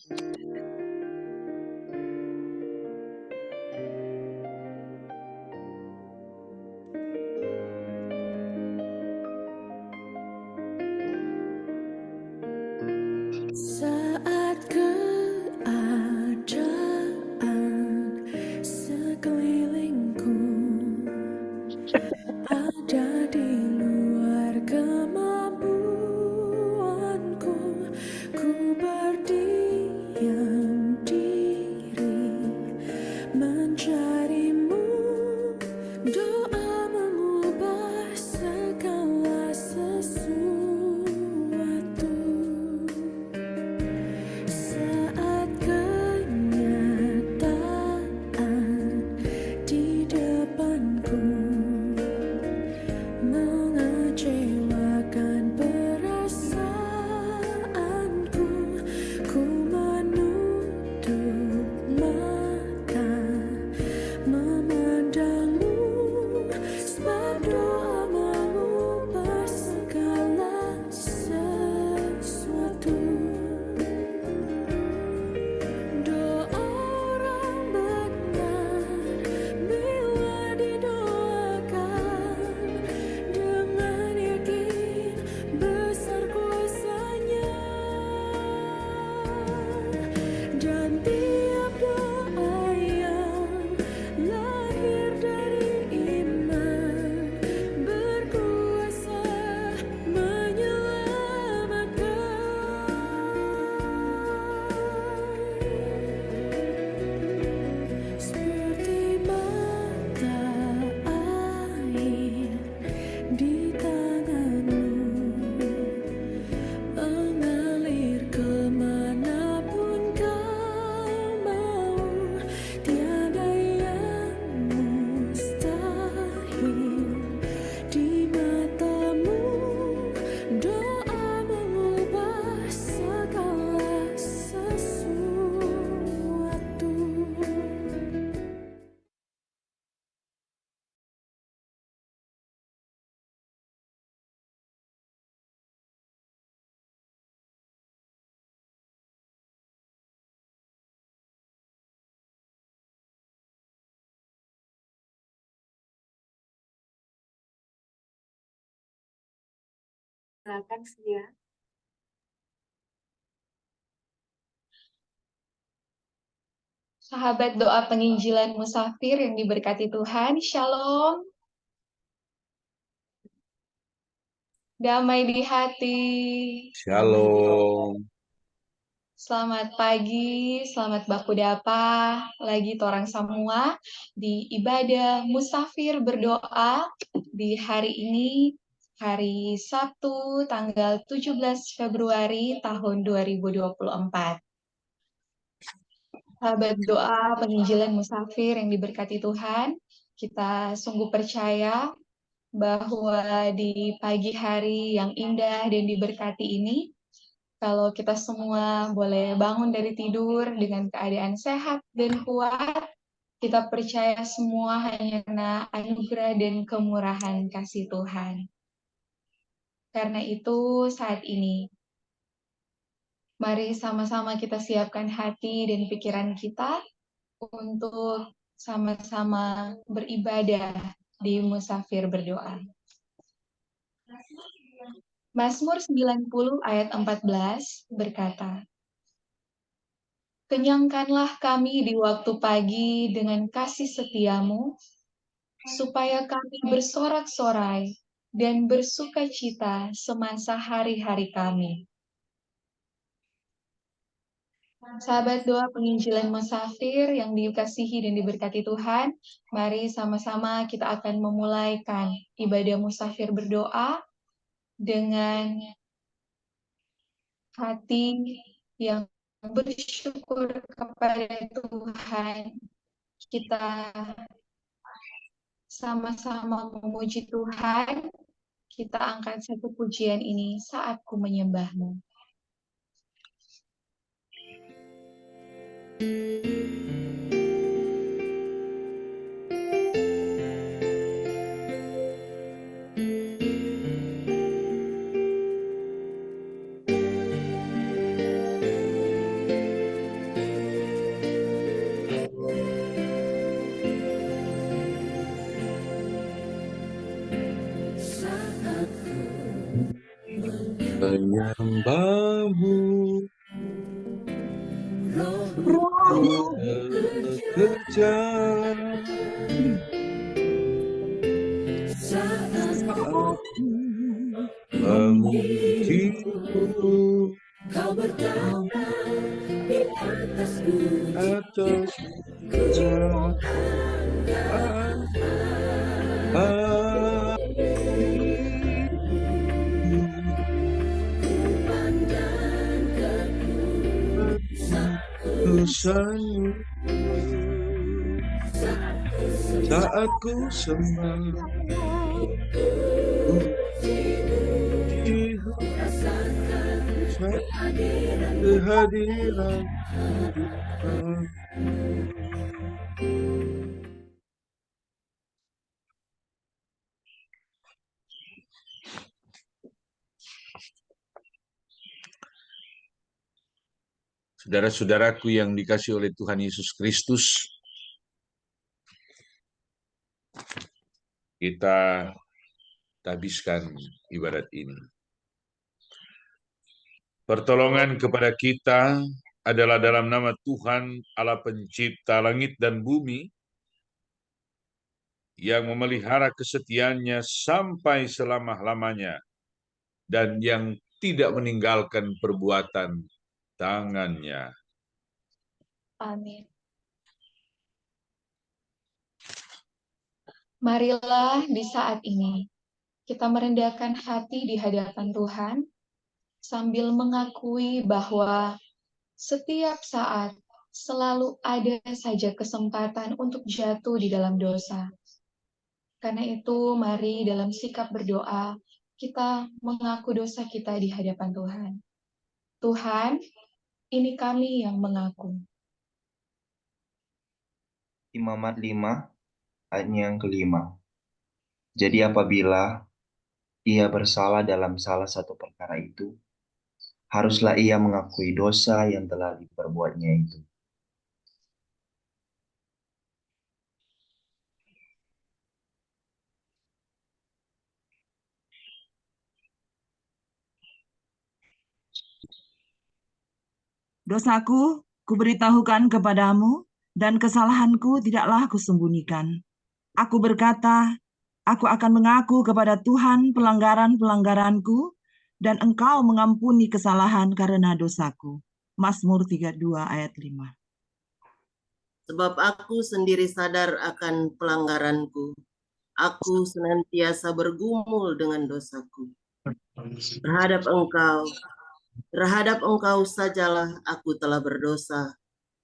Saat keadaan sekelilingku ada di luar kemampuanku, ku berdiam diri mencarimu. Doa mengubah segala sesuatu. Saat kenyataan di depanku mengecewakan perasaanku, ku menutup mata memandangmu, sebab doa mengubah segala sesuatu. Doa orang benar bila didoakan dengan yakin besar kuasanya, dan tiap doa yang lahir dari iman berkuasa menyelamatkan. Seperti mata air di tanganmu, mengalir kemanapun kau mau. Tiada yang mustahil di matamu. Doa mengubah segala sesuatu. Silakan Sia. Sahabat doa penginjilan musafir yang diberkati Tuhan, Shalom. Damai di hati. Shalom. Selamat pagi, selamat baku dapa. Lagi torang semua di ibadah musafir berdoa di hari ini, hari Sabtu tanggal 17 Februari tahun 2024. Sahabat doa penginjilan musafir yang diberkati Tuhan, kita sungguh percaya bahwa di pagi hari yang indah dan diberkati ini, kalau kita semua boleh bangun dari tidur dengan keadaan sehat dan kuat, kita percaya semua hanya karena anugerah dan kemurahan kasih Tuhan. Karena itu saat ini, mari sama-sama kita siapkan hati dan pikiran kita untuk sama-sama beribadah di musafir berdoa. Mazmur 90 ayat 14 berkata, "Kenyangkanlah kami di waktu pagi dengan kasih setiamu, supaya kami bersorak-sorai dan bersuka cita semasa hari-hari kami." Sahabat doa penginjilan musafir yang dikasihi dan diberkati Tuhan, mari sama-sama kita akan memulaikan ibadah musafir berdoa dengan hati yang bersyukur kepada Tuhan. Kita sama-sama memuji Tuhan. Kita angkat satu pujian ini, Saat Ku Menyembah-Mu. menyembahmu bekerja memujimu atas dosamu saat ku sembah kehadiran. Saudara-saudaraku yang dikasihi oleh Tuhan Yesus Kristus, kita habiskan ibadat ini. Pertolongan kepada kita adalah dalam nama Tuhan Allah pencipta langit dan bumi yang memelihara kesetiaannya sampai selama-lamanya dan yang tidak meninggalkan perbuatan tangannya. Amin. Marilah di saat ini kita merendahkan hati di hadapan Tuhan sambil mengakui bahwa setiap saat selalu ada saja kesempatan untuk jatuh di dalam dosa. Karena itu, mari dalam sikap berdoa kita mengaku dosa kita di hadapan Tuhan. Tuhan, ini kami yang mengaku. Imamat 5 ayatnya yang kelima. Jadi apabila ia bersalah dalam salah satu perkara itu, haruslah ia mengakui dosa yang telah diperbuatnya itu. Dosaku kuberitahukan kepadamu, dan kesalahanku tidaklah kusembunyikan. Aku berkata, aku akan mengaku kepada Tuhan pelanggaran-pelanggaranku, dan Engkau mengampuni kesalahan karena dosaku. Mazmur 32 ayat 5. Sebab aku sendiri sadar akan pelanggaranku. Aku senantiasa bergumul dengan dosaku. Terhadap engkau sajalah aku telah berdosa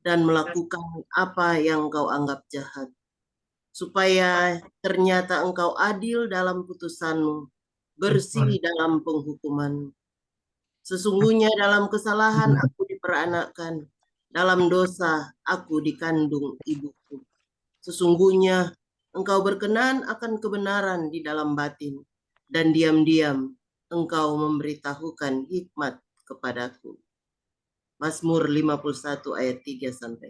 dan melakukan apa yang engkau anggap jahat. Supaya ternyata engkau adil dalam putusanmu, bersih dalam penghukumanmu. Sesungguhnya dalam kesalahan aku diperanakkan, dalam dosa aku dikandung ibuku. Sesungguhnya engkau berkenan akan kebenaran di dalam batin, dan diam-diam engkau memberitahukan hikmat kepadaku. Mazmur 51 ayat 3-6.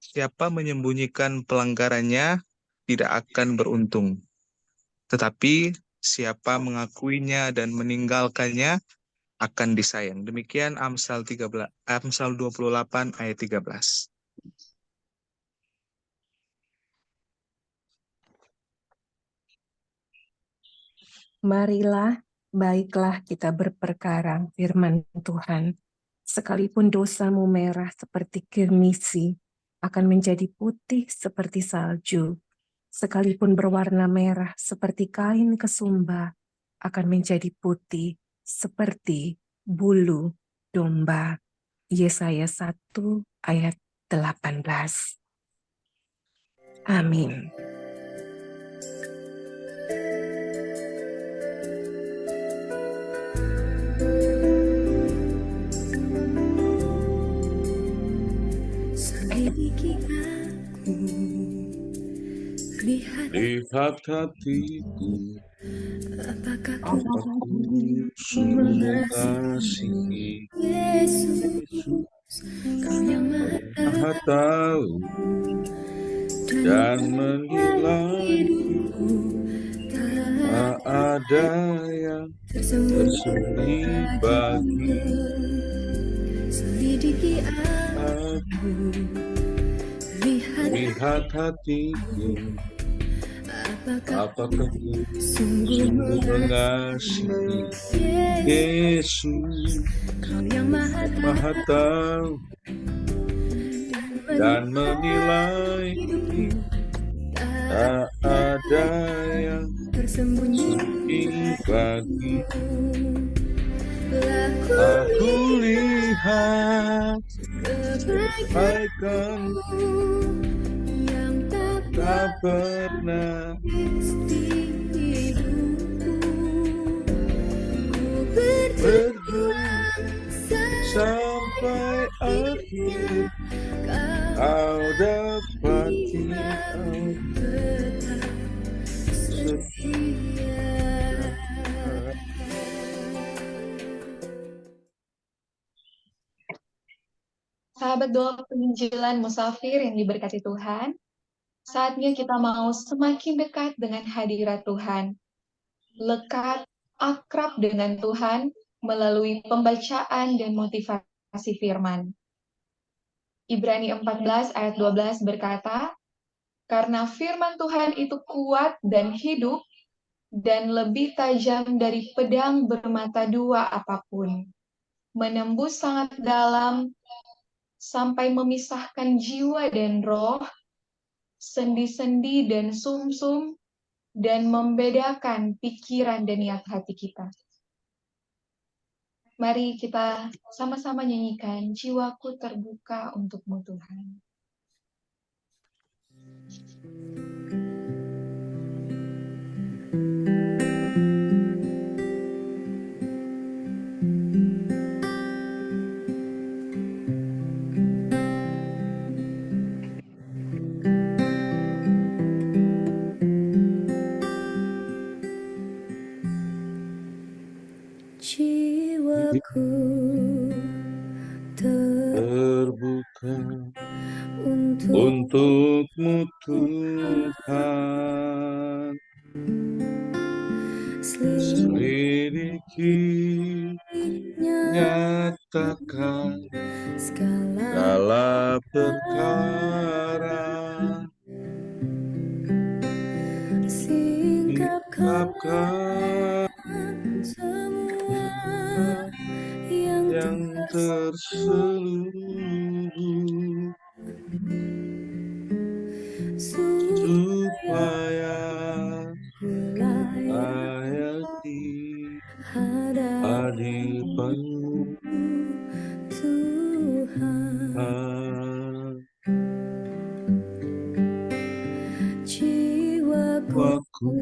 Siapa menyembunyikan pelanggarannya tidak akan beruntung. Tetapi siapa mengakuinya dan meninggalkannya akan disayang. Demikian Amsal 28 ayat 13. Marilah, baiklah kita berperkara firman Tuhan. Sekalipun dosamu merah seperti kirmisi, akan menjadi putih seperti salju. Sekalipun berwarna merah seperti kain kesumba, akan menjadi putih seperti bulu domba. Yesaya 1 ayat 18. Amin. Selidiki aku, Lihat hatiku, apakah aku sungguh mengasihi Yesus, Kau yang Maha tahu dan menilai, hidupku tak ada yang tersembunyi bagi selidiki aku. Lihat hatiku, apakah ku sungguh sungguh mengasihi Yesus, Kau yang Maha tahu dan menilai hidup. Tak ada yang tersembunyi bagiku. Laku Aku lihat kebaikanmu yang tak pernah pasti hidupku. Ku berjuang sampai akhir. Kau dapati aku tetap setia. Sahabat doa penginjilan musafir yang diberkati Tuhan, saatnya kita mau semakin dekat dengan hadirat Tuhan, lekat, akrab dengan Tuhan melalui pembacaan dan motivasi firman. Ibrani 14 ayat 12 berkata, karena firman Tuhan itu kuat dan hidup, dan lebih tajam dari pedang bermata dua apapun, menembus sangat dalam sampai memisahkan jiwa dan roh, sendi-sendi dan sumsum, dan membedakan pikiran dan niat hati kita. Mari kita sama-sama nyanyikan jiwaku terbuka untuk-Mu Tuhan. Jiwaku terbuka untuk untuk-Mu Tuhan. Selidiki, nyatakan segala perkara, singkapkan semua yang terselubung, supaya layak di hadapan-Mu Tuhan. Jiwaku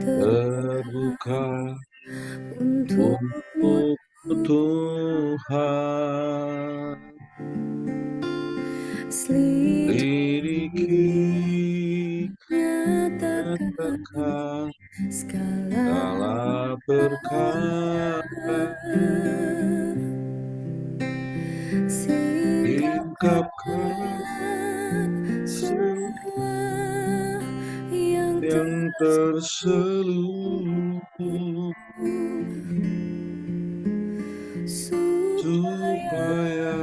terbuka untuk-Mu Tuhan. Selidiki, nyatakan segala perkara, singkapkan semua yang terselubung, supaya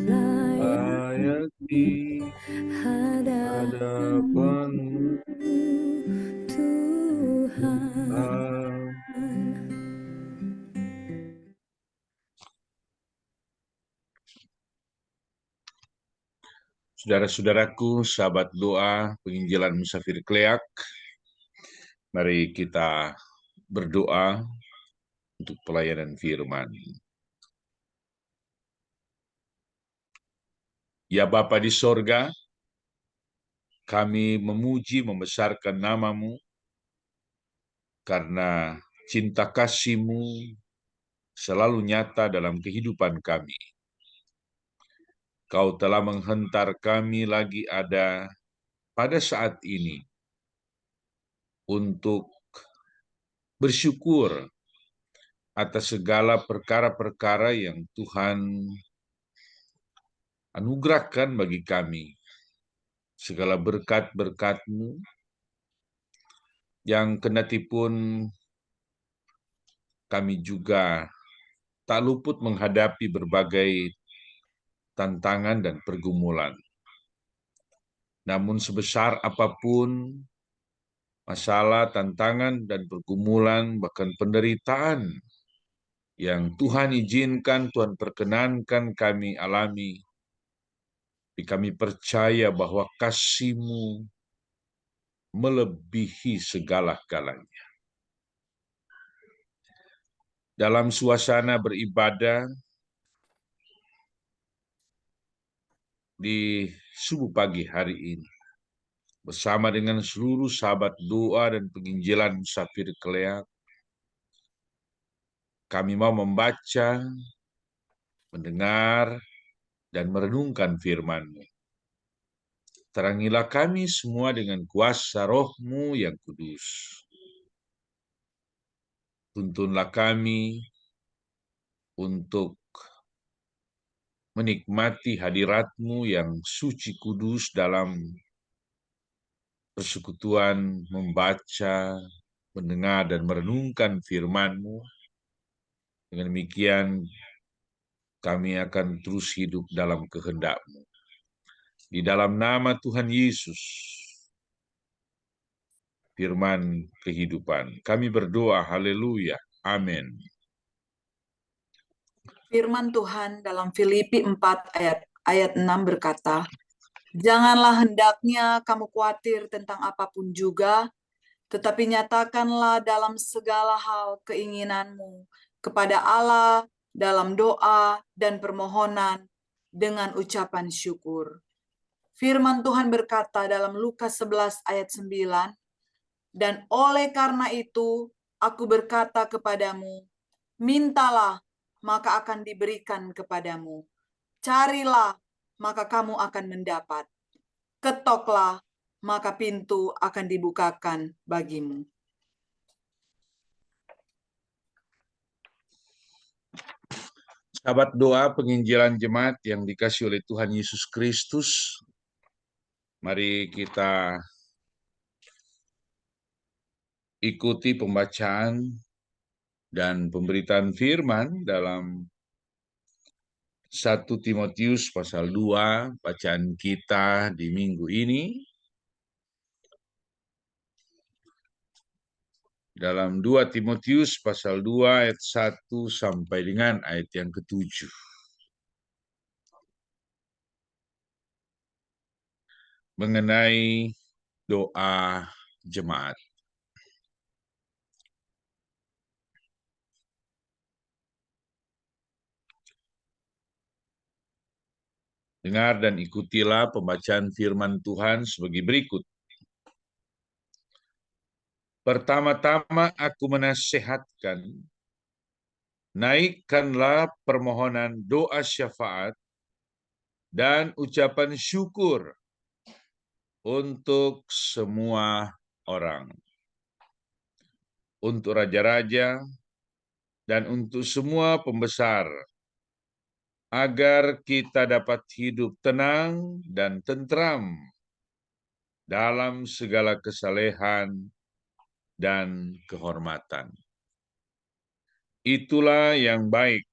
layak di hadapan-Mu Tuhan. Saudara-saudaraku, sahabat doa penginjilan musafir Kleak, mari kita berdoa untuk pelayanan firman. Ya Bapa di sorga, kami memuji membesarkan nama-Mu, karena cinta kasih-Mu selalu nyata dalam kehidupan kami. Kau telah menghentar kami lagi ada pada saat ini untuk bersyukur atas segala perkara-perkara yang Tuhan anugerahkan bagi kami. Segala berkat-berkat-Mu yang kendatipun kami juga tak luput menghadapi berbagai tantangan dan pergumulan. Namun sebesar apapun masalah, tantangan, dan pergumulan, bahkan penderitaan yang Tuhan izinkan, Tuhan perkenankan kami alami, tapi kami percaya bahwa kasih-Mu melebihi segala-galanya. Dalam suasana beribadah di subuh pagi hari ini, bersama dengan seluruh sahabat doa dan penginjilan Musafir Keleak, kami mau membaca, mendengar, dan merenungkan firman-Mu. Terangilah kami semua dengan kuasa Roh-Mu yang kudus. Tuntunlah kami untuk menikmati hadirat-Mu yang suci kudus dalam persekutuan membaca, mendengar, dan merenungkan firman-Mu. Dengan demikian, kami akan terus hidup dalam kehendak-Mu. Di dalam nama Tuhan Yesus, firman kehidupan, kami berdoa, haleluya, amin. Firman Tuhan dalam Filipi 4 ayat 6 berkata, "Janganlah hendaknya kamu khawatir tentang apapun juga, tetapi nyatakanlah dalam segala hal keinginanmu kepada Allah dalam doa dan permohonan dengan ucapan syukur." Firman Tuhan berkata dalam Lukas 11 ayat 9, "Dan oleh karena itu aku berkata kepadamu, mintalah maka akan diberikan kepadamu. Carilah, maka kamu akan mendapat. Ketoklah, maka pintu akan dibukakan bagimu." Sahabat doa penginjilan jemaat yang dikasihi oleh Tuhan Yesus Kristus, mari kita ikuti pembacaan dan pemberitaan firman dalam 1 Timotius pasal 2, bacaan kita di minggu ini. Dalam 2 Timotius pasal 2 ayat 1 sampai dengan ayat yang ke-7. Mengenai doa jemaat. Dengar dan ikutilah pembacaan firman Tuhan sebagai berikut. Pertama-tama aku menasihatkan, naikkanlah permohonan doa syafaat dan ucapan syukur untuk semua orang, untuk raja-raja dan untuk semua pembesar, agar kita dapat hidup tenang dan tentram dalam segala kesalehan dan kehormatan. Itulah yang baik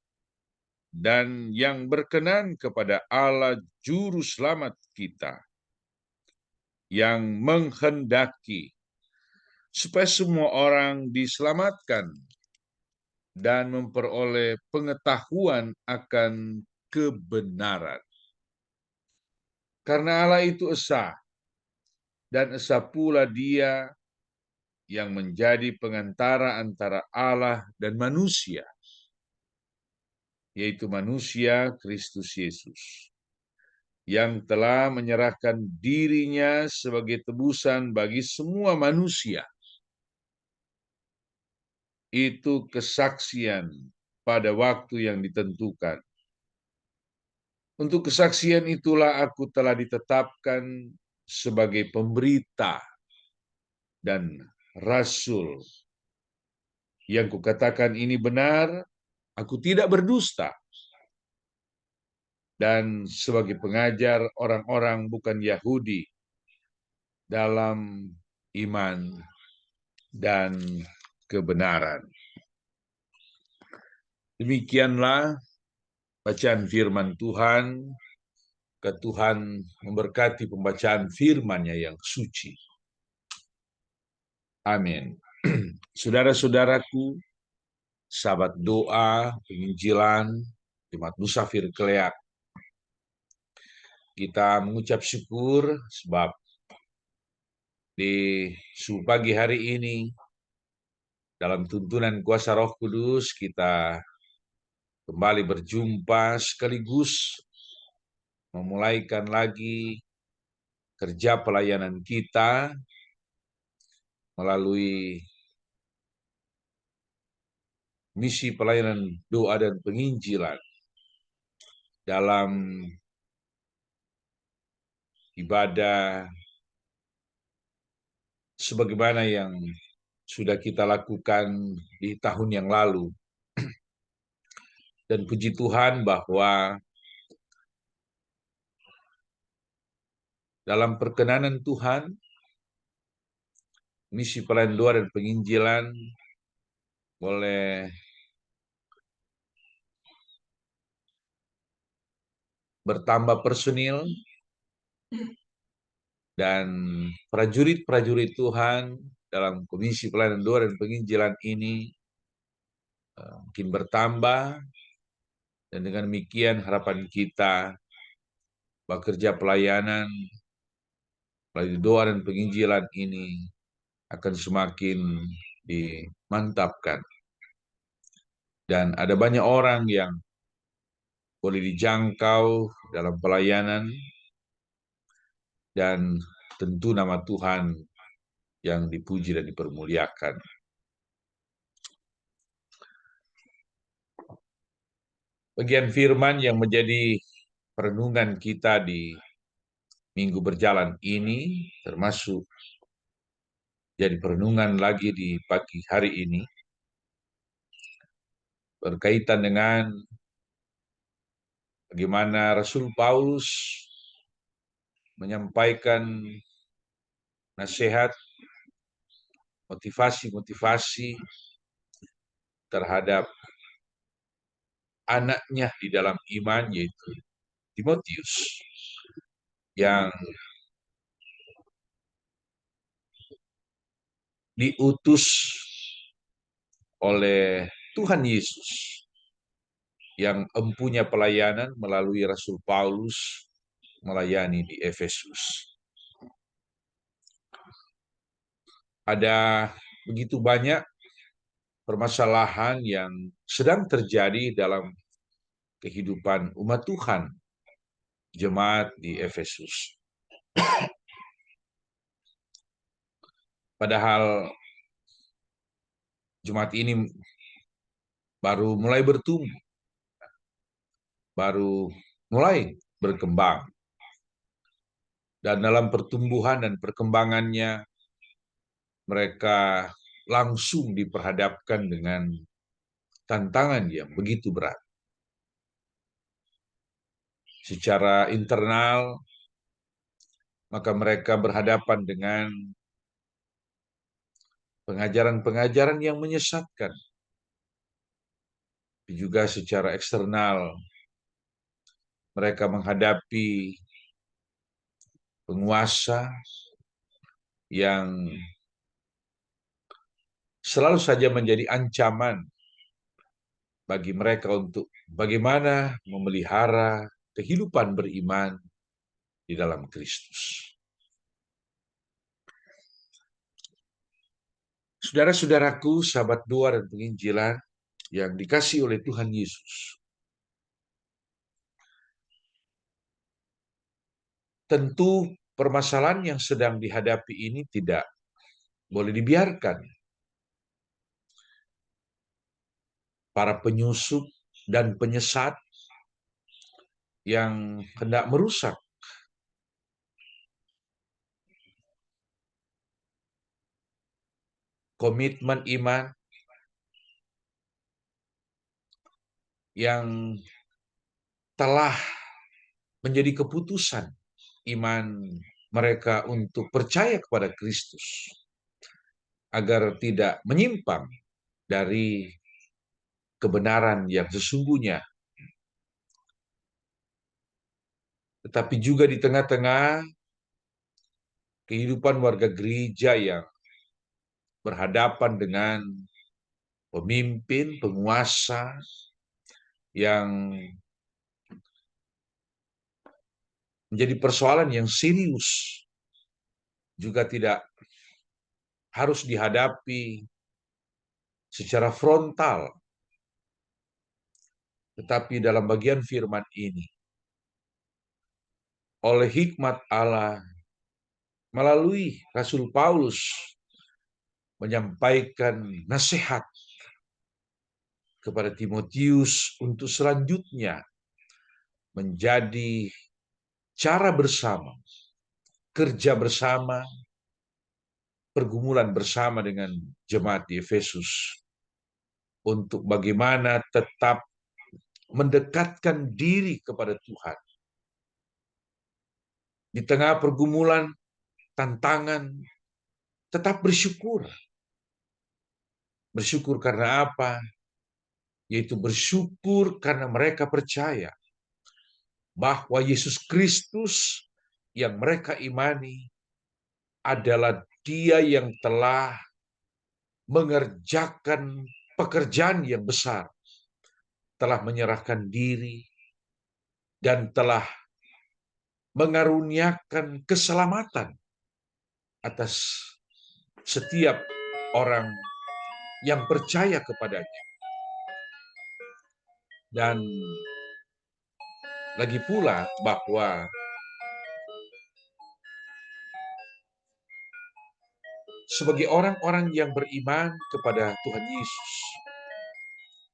dan yang berkenan kepada Allah Juru Selamat kita, yang menghendaki supaya semua orang diselamatkan dan memperoleh pengetahuan akan kebenaran. Karena Allah itu esa, dan esa pula Dia yang menjadi pengantara antara Allah dan manusia, yaitu manusia Kristus Yesus, yang telah menyerahkan dirinya sebagai tebusan bagi semua manusia. Itu kesaksian pada waktu yang ditentukan. Untuk kesaksian itulah aku telah ditetapkan sebagai pemberita dan rasul. Yang kukatakan ini benar, aku tidak berdusta. Dan sebagai pengajar orang-orang bukan Yahudi dalam iman dan kebenaran. Demikianlah bacaan firman Tuhan. Tuhan memberkati pembacaan firman-Nya yang suci. Amin. Saudara-saudaraku, sahabat doa, penginjilan, Jemaat Musafir Keleak, kita mengucap syukur sebab di pagi hari ini, dalam tuntunan kuasa Roh Kudus, kita kembali berjumpa sekaligus memulaikan lagi kerja pelayanan kita melalui misi pelayanan doa dan penginjilan dalam ibadah sebagaimana yang sudah kita lakukan di tahun yang lalu. Dan puji Tuhan bahwa dalam perkenanan Tuhan, misi pelayanan doa dan penginjilan boleh bertambah personil dan prajurit-prajurit Tuhan dalam komisi pelayanan doa dan penginjilan ini mungkin bertambah, dan dengan demikian harapan kita bahwa kerja pelayanan melalui doa dan penginjilan ini akan semakin dimantapkan. Dan ada banyak orang yang boleh dijangkau dalam pelayanan, dan tentu nama Tuhan yang dipuji dan dipermuliakan. Bagian firman yang menjadi perenungan kita di minggu berjalan ini, termasuk jadi perenungan lagi di pagi hari ini, berkaitan dengan bagaimana Rasul Paulus menyampaikan nasihat, motivasi-motivasi terhadap anaknya di dalam iman, yaitu Timotius, yang diutus oleh Tuhan Yesus, yang empunya pelayanan melalui Rasul Paulus melayani di Efesus. Ada begitu banyak permasalahan yang sedang terjadi dalam kehidupan umat Tuhan, jemaat di Efesus. Padahal jemaat ini baru mulai bertumbuh, baru mulai berkembang. Dan dalam pertumbuhan dan perkembangannya, mereka langsung diperhadapkan dengan tantangan yang begitu berat. Secara internal, maka mereka berhadapan dengan pengajaran-pengajaran yang menyesatkan. Juga secara eksternal, mereka menghadapi penguasa yang selalu saja menjadi ancaman bagi mereka untuk bagaimana memelihara kehidupan beriman di dalam Kristus. Saudara-saudaraku, sahabat doa dan penginjilan yang dikasihi oleh Tuhan Yesus, tentu permasalahan yang sedang dihadapi ini tidak boleh dibiarkan. Para penyusup dan penyesat yang hendak merusak komitmen iman, yang telah menjadi keputusan iman mereka untuk percaya kepada Kristus, agar tidak menyimpang dari kebenaran yang sesungguhnya. Tetapi juga di tengah-tengah kehidupan warga gereja yang berhadapan dengan pemimpin, penguasa yang menjadi persoalan yang serius, juga tidak harus dihadapi secara frontal. Tetapi dalam bagian firman ini, oleh hikmat Allah, melalui Rasul Paulus menyampaikan nasihat kepada Timotius untuk selanjutnya menjadi cara bersama, kerja bersama, pergumulan bersama dengan jemaat di Efesus untuk bagaimana tetap mendekatkan diri kepada Tuhan. Di tengah pergumulan, tantangan, tetap bersyukur. Bersyukur karena apa? Yaitu bersyukur karena mereka percaya bahwa Yesus Kristus yang mereka imani adalah Dia yang telah mengerjakan pekerjaan yang besar, telah menyerahkan diri, dan telah mengaruniakan keselamatan atas setiap orang yang percaya kepadanya. Dan lagi pula bahwa sebagai orang-orang yang beriman kepada Tuhan Yesus,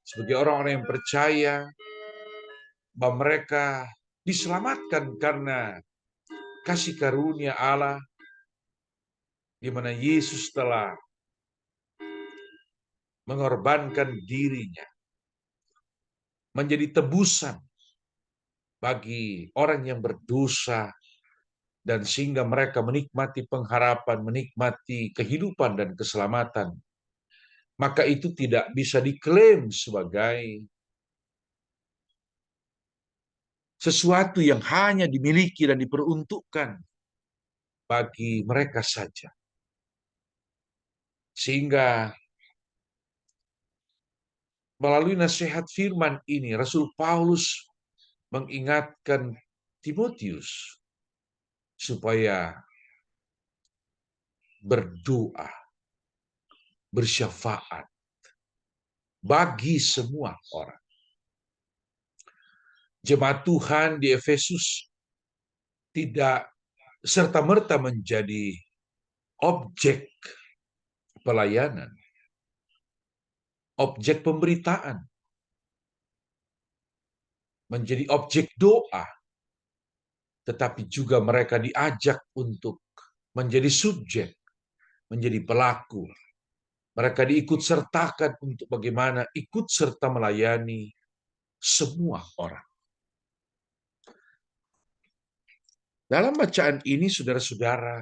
sebagai orang-orang yang percaya bahwa mereka diselamatkan karena kasih karunia Allah, di mana Yesus telah mengorbankan dirinya menjadi tebusan bagi orang yang berdosa, dan sehingga mereka menikmati pengharapan, menikmati kehidupan dan keselamatan. Maka itu tidak bisa diklaim sebagai sesuatu yang hanya dimiliki dan diperuntukkan bagi mereka saja. Sehingga melalui nasihat firman ini, Rasul Paulus mengingatkan Timotius supaya berdoa, bersyafaat bagi semua orang. Jemaat Tuhan di Efesus tidak serta-merta menjadi objek pelayanan, objek pemberitaan, menjadi objek doa, tetapi juga mereka diajak untuk menjadi subjek, menjadi pelaku. Mereka diikut sertakan untuk bagaimana ikut serta melayani semua orang. Dalam bacaan ini, saudara-saudara,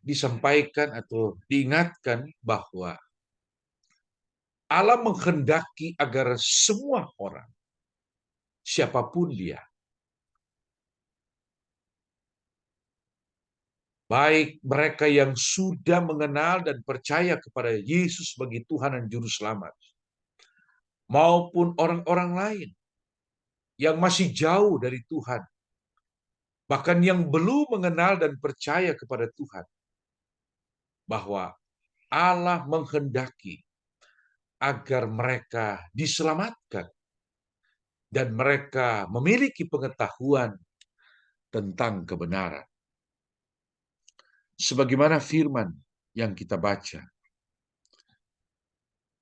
disampaikan atau diingatkan bahwa Allah menghendaki agar semua orang, siapapun dia, baik mereka yang sudah mengenal dan percaya kepada Yesus sebagai Tuhan dan Juru Selamat, maupun orang-orang lain yang masih jauh dari Tuhan, bahkan yang belum mengenal dan percaya kepada Tuhan, bahwa Allah menghendaki agar mereka diselamatkan dan mereka memiliki pengetahuan tentang kebenaran. Sebagaimana firman yang kita baca,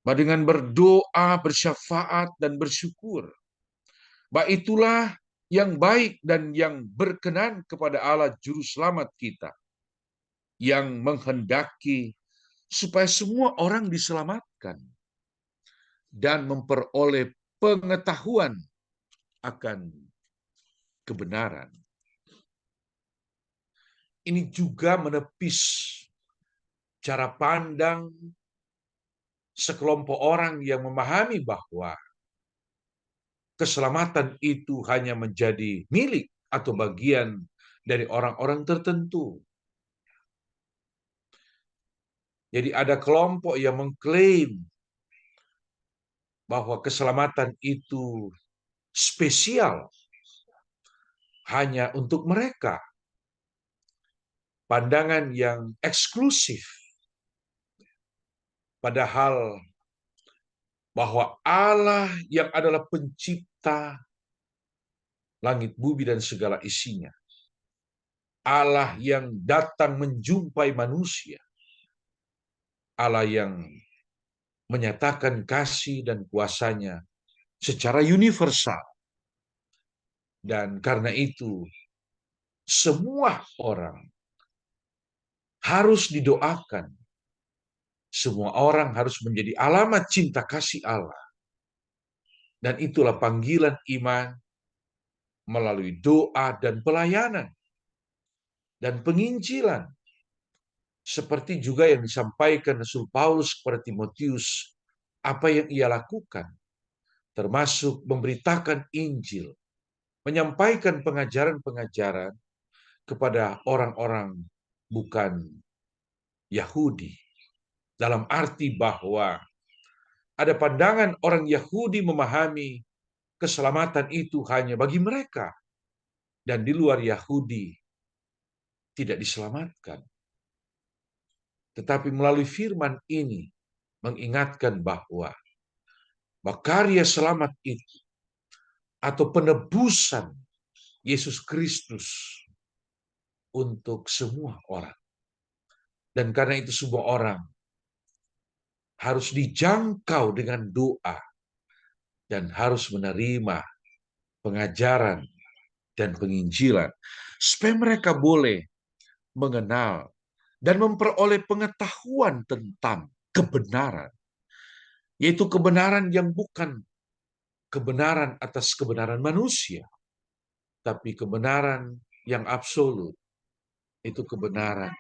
bahwa dengan berdoa, bersyafaat, dan bersyukur, bahwa itulah yang baik dan yang berkenan kepada Allah Juru Selamat kita, yang menghendaki supaya semua orang diselamatkan dan memperoleh pengetahuan akan kebenaran. Ini juga menepis cara pandang sekelompok orang yang memahami bahwa keselamatan itu hanya menjadi milik atau bagian dari orang-orang tertentu. Jadi ada kelompok yang mengklaim bahwa keselamatan itu spesial hanya untuk mereka. Pandangan yang eksklusif. Padahal bahwa Allah yang adalah pencipta langit bumi dan segala isinya. Allah yang datang menjumpai manusia. Allah yang menyatakan kasih dan kuasanya secara universal. Dan karena itu, semua orang harus didoakan. Semua orang harus menjadi alamat cinta kasih Allah. Dan itulah panggilan iman melalui doa dan pelayanan dan penginjilan. Seperti juga yang disampaikan Rasul Paulus kepada Timotius, apa yang ia lakukan, termasuk memberitakan Injil, menyampaikan pengajaran-pengajaran kepada orang-orang bukan Yahudi. Dalam arti bahwa ada pandangan orang Yahudi memahami keselamatan itu hanya bagi mereka. Dan di luar Yahudi tidak diselamatkan. Tetapi melalui firman ini mengingatkan bahwa karya selamat itu atau penebusan Yesus Kristus untuk semua orang. Dan karena itu semua orang harus dijangkau dengan doa dan harus menerima pengajaran dan penginjilan supaya mereka boleh mengenal dan memperoleh pengetahuan tentang kebenaran, yaitu kebenaran yang bukan kebenaran atas kebenaran manusia, tapi kebenaran yang absolut, itu kebenaran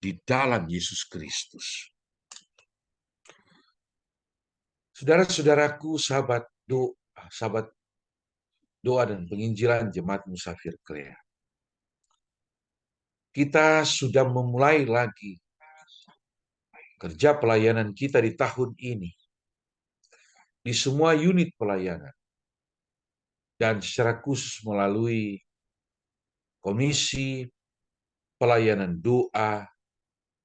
di dalam Yesus Kristus. Saudara-saudaraku, sahabat doa dan penginjilan Jemaat Musafir Klea. Kita sudah memulai lagi kerja pelayanan kita di tahun ini. Di semua unit pelayanan. Dan secara khusus melalui komisi pelayanan doa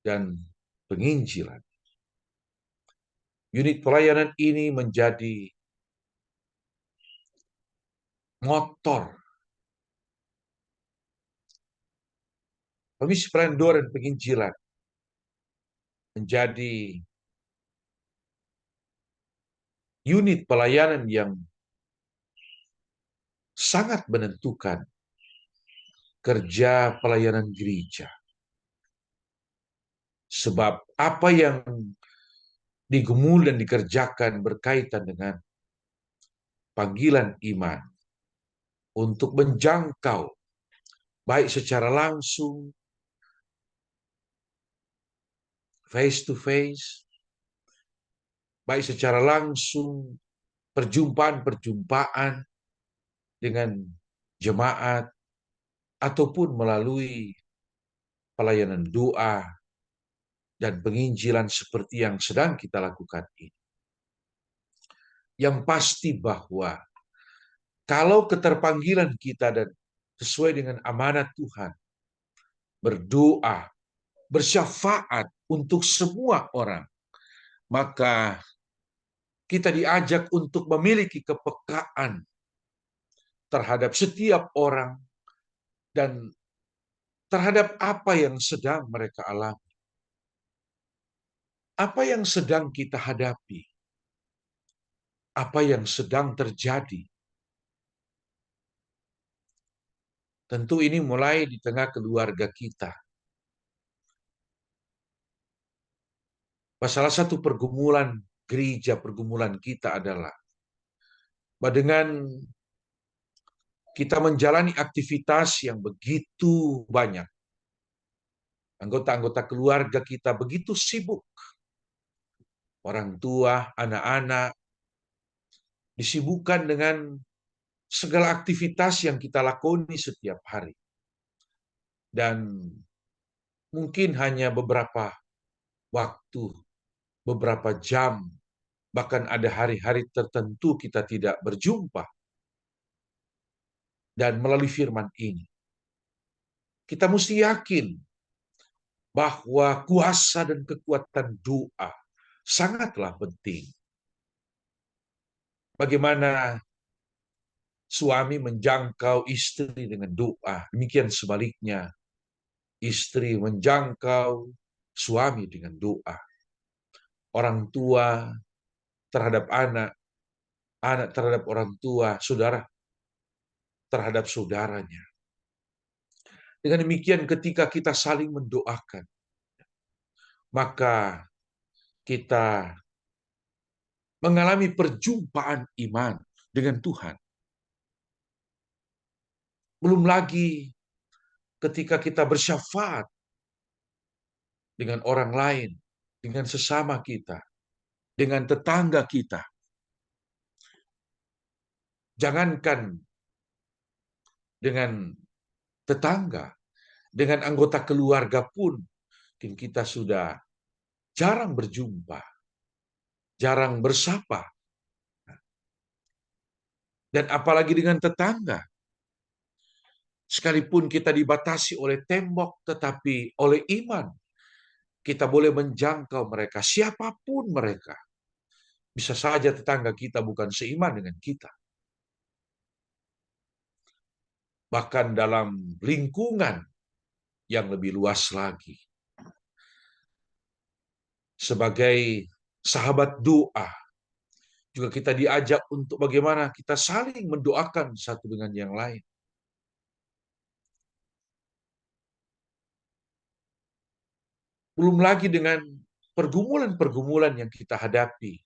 dan penginjilan. Unit pelayanan ini menjadi motor komisi pelayanan doa dan penginjilan, menjadi unit pelayanan yang sangat menentukan kerja pelayanan gereja. Sebab apa yang digumul dan dikerjakan berkaitan dengan panggilan iman untuk menjangkau baik secara langsung, face to face, baik secara langsung, perjumpaan-perjumpaan dengan jemaat, ataupun melalui pelayanan doa dan penginjilan seperti yang sedang kita lakukan ini. Yang pasti bahwa kalau keterpanggilan kita dan sesuai dengan amanat Tuhan, berdoa, bersyafaat untuk semua orang, maka kita diajak untuk memiliki kepekaan terhadap setiap orang dan terhadap apa yang sedang mereka alami. Apa yang sedang kita hadapi? Apa yang sedang terjadi? Tentu ini mulai di tengah keluarga kita. Salah satu pergumulan gereja, pergumulan kita adalah dengan kita menjalani aktivitas yang begitu banyak. Anggota-anggota keluarga kita begitu sibuk. Orang tua, anak-anak disibukkan dengan segala aktivitas yang kita lakoni setiap hari. Dan mungkin hanya beberapa waktu, beberapa jam, bahkan ada hari-hari tertentu kita tidak berjumpa. Dan melalui firman ini, kita mesti yakin bahwa kuasa dan kekuatan doa sangatlah penting. Bagaimana suami menjangkau istri dengan doa, demikian sebaliknya istri menjangkau suami dengan doa. Orang tua terhadap anak, anak terhadap orang tua, saudara terhadap saudaranya. Dengan demikian ketika kita saling mendoakan, maka kita mengalami perjumpaan iman dengan Tuhan. Belum lagi ketika kita bersyafaat dengan orang lain, dengan sesama kita, dengan tetangga kita. Jangankan dengan tetangga, dengan anggota keluarga pun mungkin kita sudah jarang berjumpa, jarang bersapa. Dan apalagi dengan tetangga. Sekalipun kita dibatasi oleh tembok, tetapi oleh iman kita boleh menjangkau mereka, siapapun mereka. Bisa saja tetangga kita bukan seiman dengan kita. Bahkan dalam lingkungan yang lebih luas lagi. Sebagai sahabat doa, juga kita diajak untuk bagaimana kita saling mendoakan satu dengan yang lain. Belum lagi dengan pergumulan-pergumulan yang kita hadapi.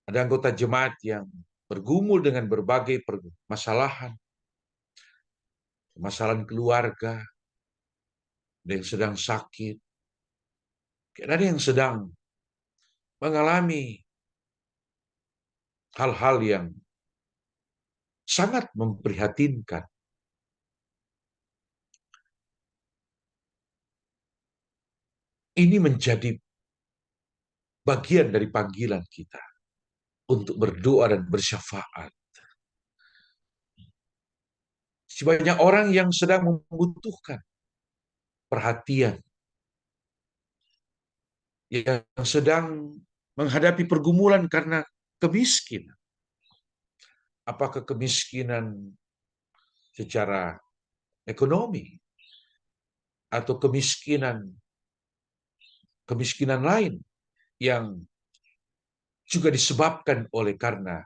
Ada anggota jemaat yang bergumul dengan berbagai permasalahan. Permasalahan keluarga, ada yang sedang sakit, ada yang sedang mengalami hal-hal yang sangat memprihatinkan. Ini menjadi bagian dari panggilan kita untuk berdoa dan bersyafaat. Banyak orang yang sedang membutuhkan perhatian, yang sedang menghadapi pergumulan karena kemiskinan. Apakah kemiskinan secara ekonomi atau kemiskinan lain yang juga disebabkan oleh karena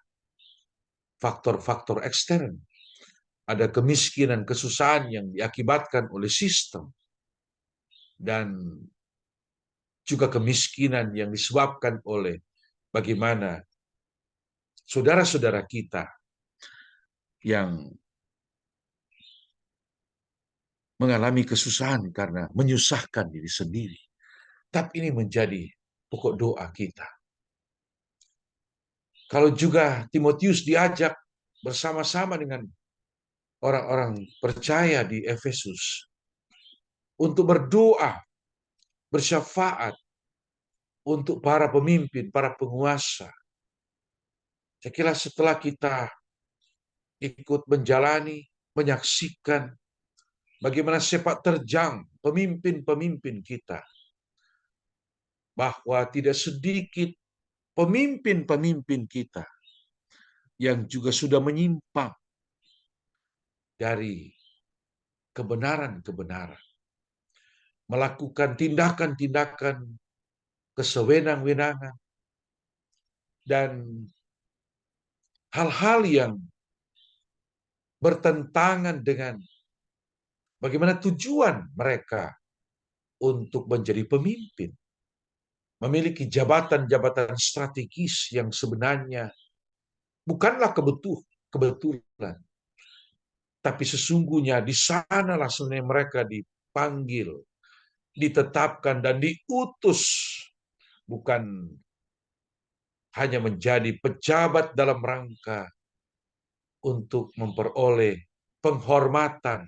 faktor-faktor ekstern. Ada kemiskinan, kesusahan yang diakibatkan oleh sistem. Dan juga kemiskinan yang disebabkan oleh bagaimana saudara-saudara kita yang mengalami kesusahan karena menyusahkan diri sendiri. Tapi ini menjadi pokok doa kita. Kalau juga Timotius diajak bersama-sama dengan orang-orang percaya di Efesus untuk berdoa, bersyafaat untuk para pemimpin, para penguasa. Saya kira setelah kita ikut menjalani, menyaksikan bagaimana sepak terjang pemimpin-pemimpin kita, bahwa tidak sedikit pemimpin-pemimpin kita yang juga sudah menyimpang dari kebenaran-kebenaran, melakukan tindakan-tindakan kesewenang-wenangan, dan hal-hal yang bertentangan dengan bagaimana tujuan mereka untuk menjadi pemimpin. Memiliki jabatan-jabatan strategis yang sebenarnya bukanlah kebetulan. Tapi sesungguhnya di sanalah sebenarnya mereka dipanggil, ditetapkan, dan diutus bukan hanya menjadi pejabat dalam rangka untuk memperoleh penghormatan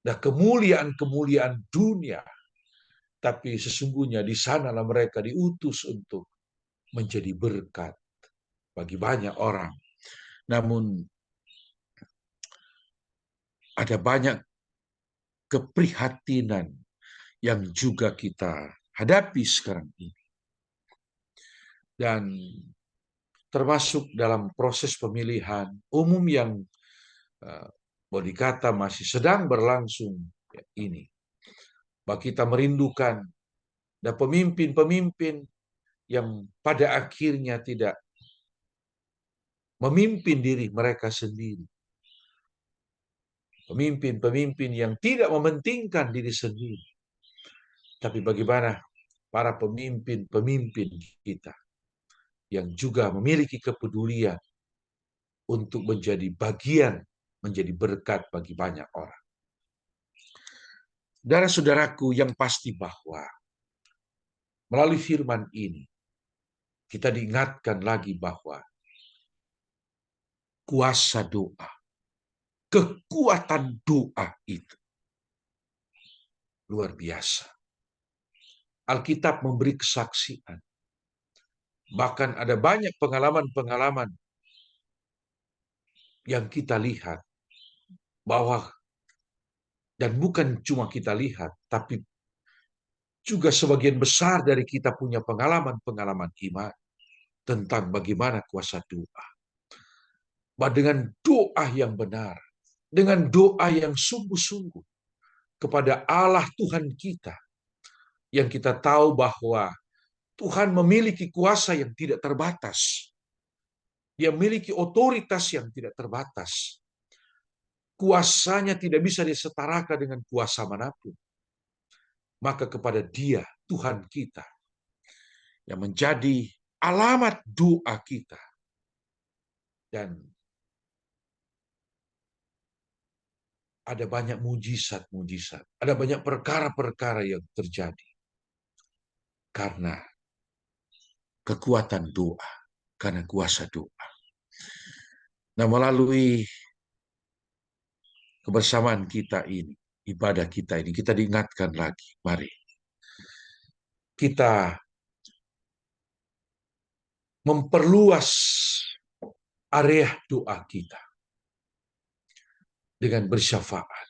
dan kemuliaan-kemuliaan dunia, tapi sesungguhnya di sanalah mereka diutus untuk menjadi berkat bagi banyak orang. Namun ada banyak keprihatinan yang juga kita hadapi sekarang ini. Dan termasuk dalam proses pemilihan umum yang boleh dikata masih sedang berlangsung ini. Bahwa kita merindukan dan pemimpin-pemimpin yang pada akhirnya tidak memimpin diri mereka sendiri. Pemimpin-pemimpin yang tidak mementingkan diri sendiri. Tapi bagaimana para pemimpin-pemimpin kita yang juga memiliki kepedulian untuk menjadi bagian, menjadi berkat bagi banyak orang. Saudara-saudaraku, yang pasti bahwa melalui firman ini kita diingatkan lagi bahwa kuasa doa, kekuatan doa itu luar biasa. Alkitab memberi kesaksian. Bahkan ada banyak pengalaman-pengalaman yang kita lihat bahwa, dan bukan cuma kita lihat, tapi juga sebagian besar dari kita punya pengalaman-pengalaman iman tentang bagaimana kuasa doa. Bahwa dengan doa yang benar, dengan doa yang sungguh-sungguh kepada Allah Tuhan kita, yang kita tahu bahwa Tuhan memiliki kuasa yang tidak terbatas. Dia memiliki otoritas yang tidak terbatas. Kuasanya tidak bisa disetarakan dengan kuasa manapun. Maka kepada Dia, Tuhan kita, yang menjadi alamat doa kita. Dan ada banyak mujizat-mujizat. Ada banyak perkara-perkara yang terjadi. Karena kekuatan doa. Karena kuasa doa. Nah, melalui kebersamaan kita ini, ibadah kita ini, kita diingatkan lagi. Mari kita memperluas area doa kita dengan bersyafaat.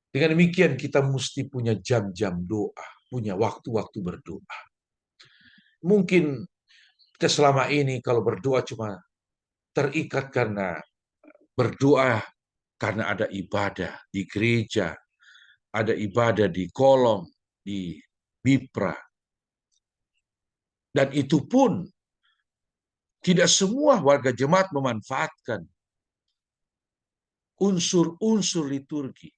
Dengan demikian kita mesti punya jam-jam doa, punya waktu-waktu berdoa. Mungkin kita selama ini kalau berdoa cuma terikat karena berdoa karena ada ibadah di gereja, ada ibadah di kolom, di Bipra. Dan itu pun tidak semua warga jemaat memanfaatkan unsur-unsur liturgi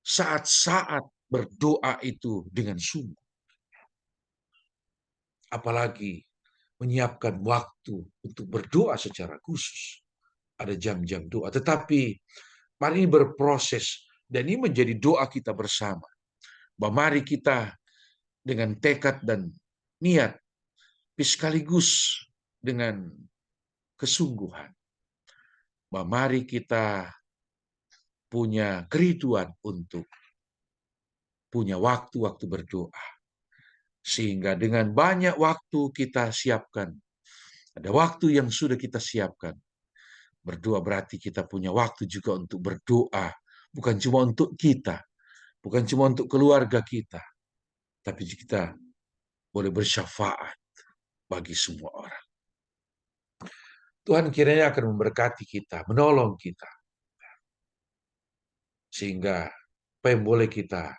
saat-saat berdoa itu dengan sungguh. Apalagi menyiapkan waktu untuk berdoa secara khusus. Ada jam-jam doa. Tetapi mari berproses. Dan ini menjadi doa kita bersama. Bahwa mari kita dengan tekad dan niat, sekaligus dengan kesungguhan. Bahwa mari kita punya kerinduan untuk punya waktu-waktu berdoa. Sehingga dengan banyak waktu kita siapkan, ada waktu yang sudah kita siapkan. Berdoa berarti kita punya waktu juga untuk berdoa. Bukan cuma untuk kita, bukan cuma untuk keluarga kita, tapi kita boleh bersyafaat bagi semua orang. Tuhan kiranya akan memberkati kita, menolong kita. Sehingga apa yang boleh kita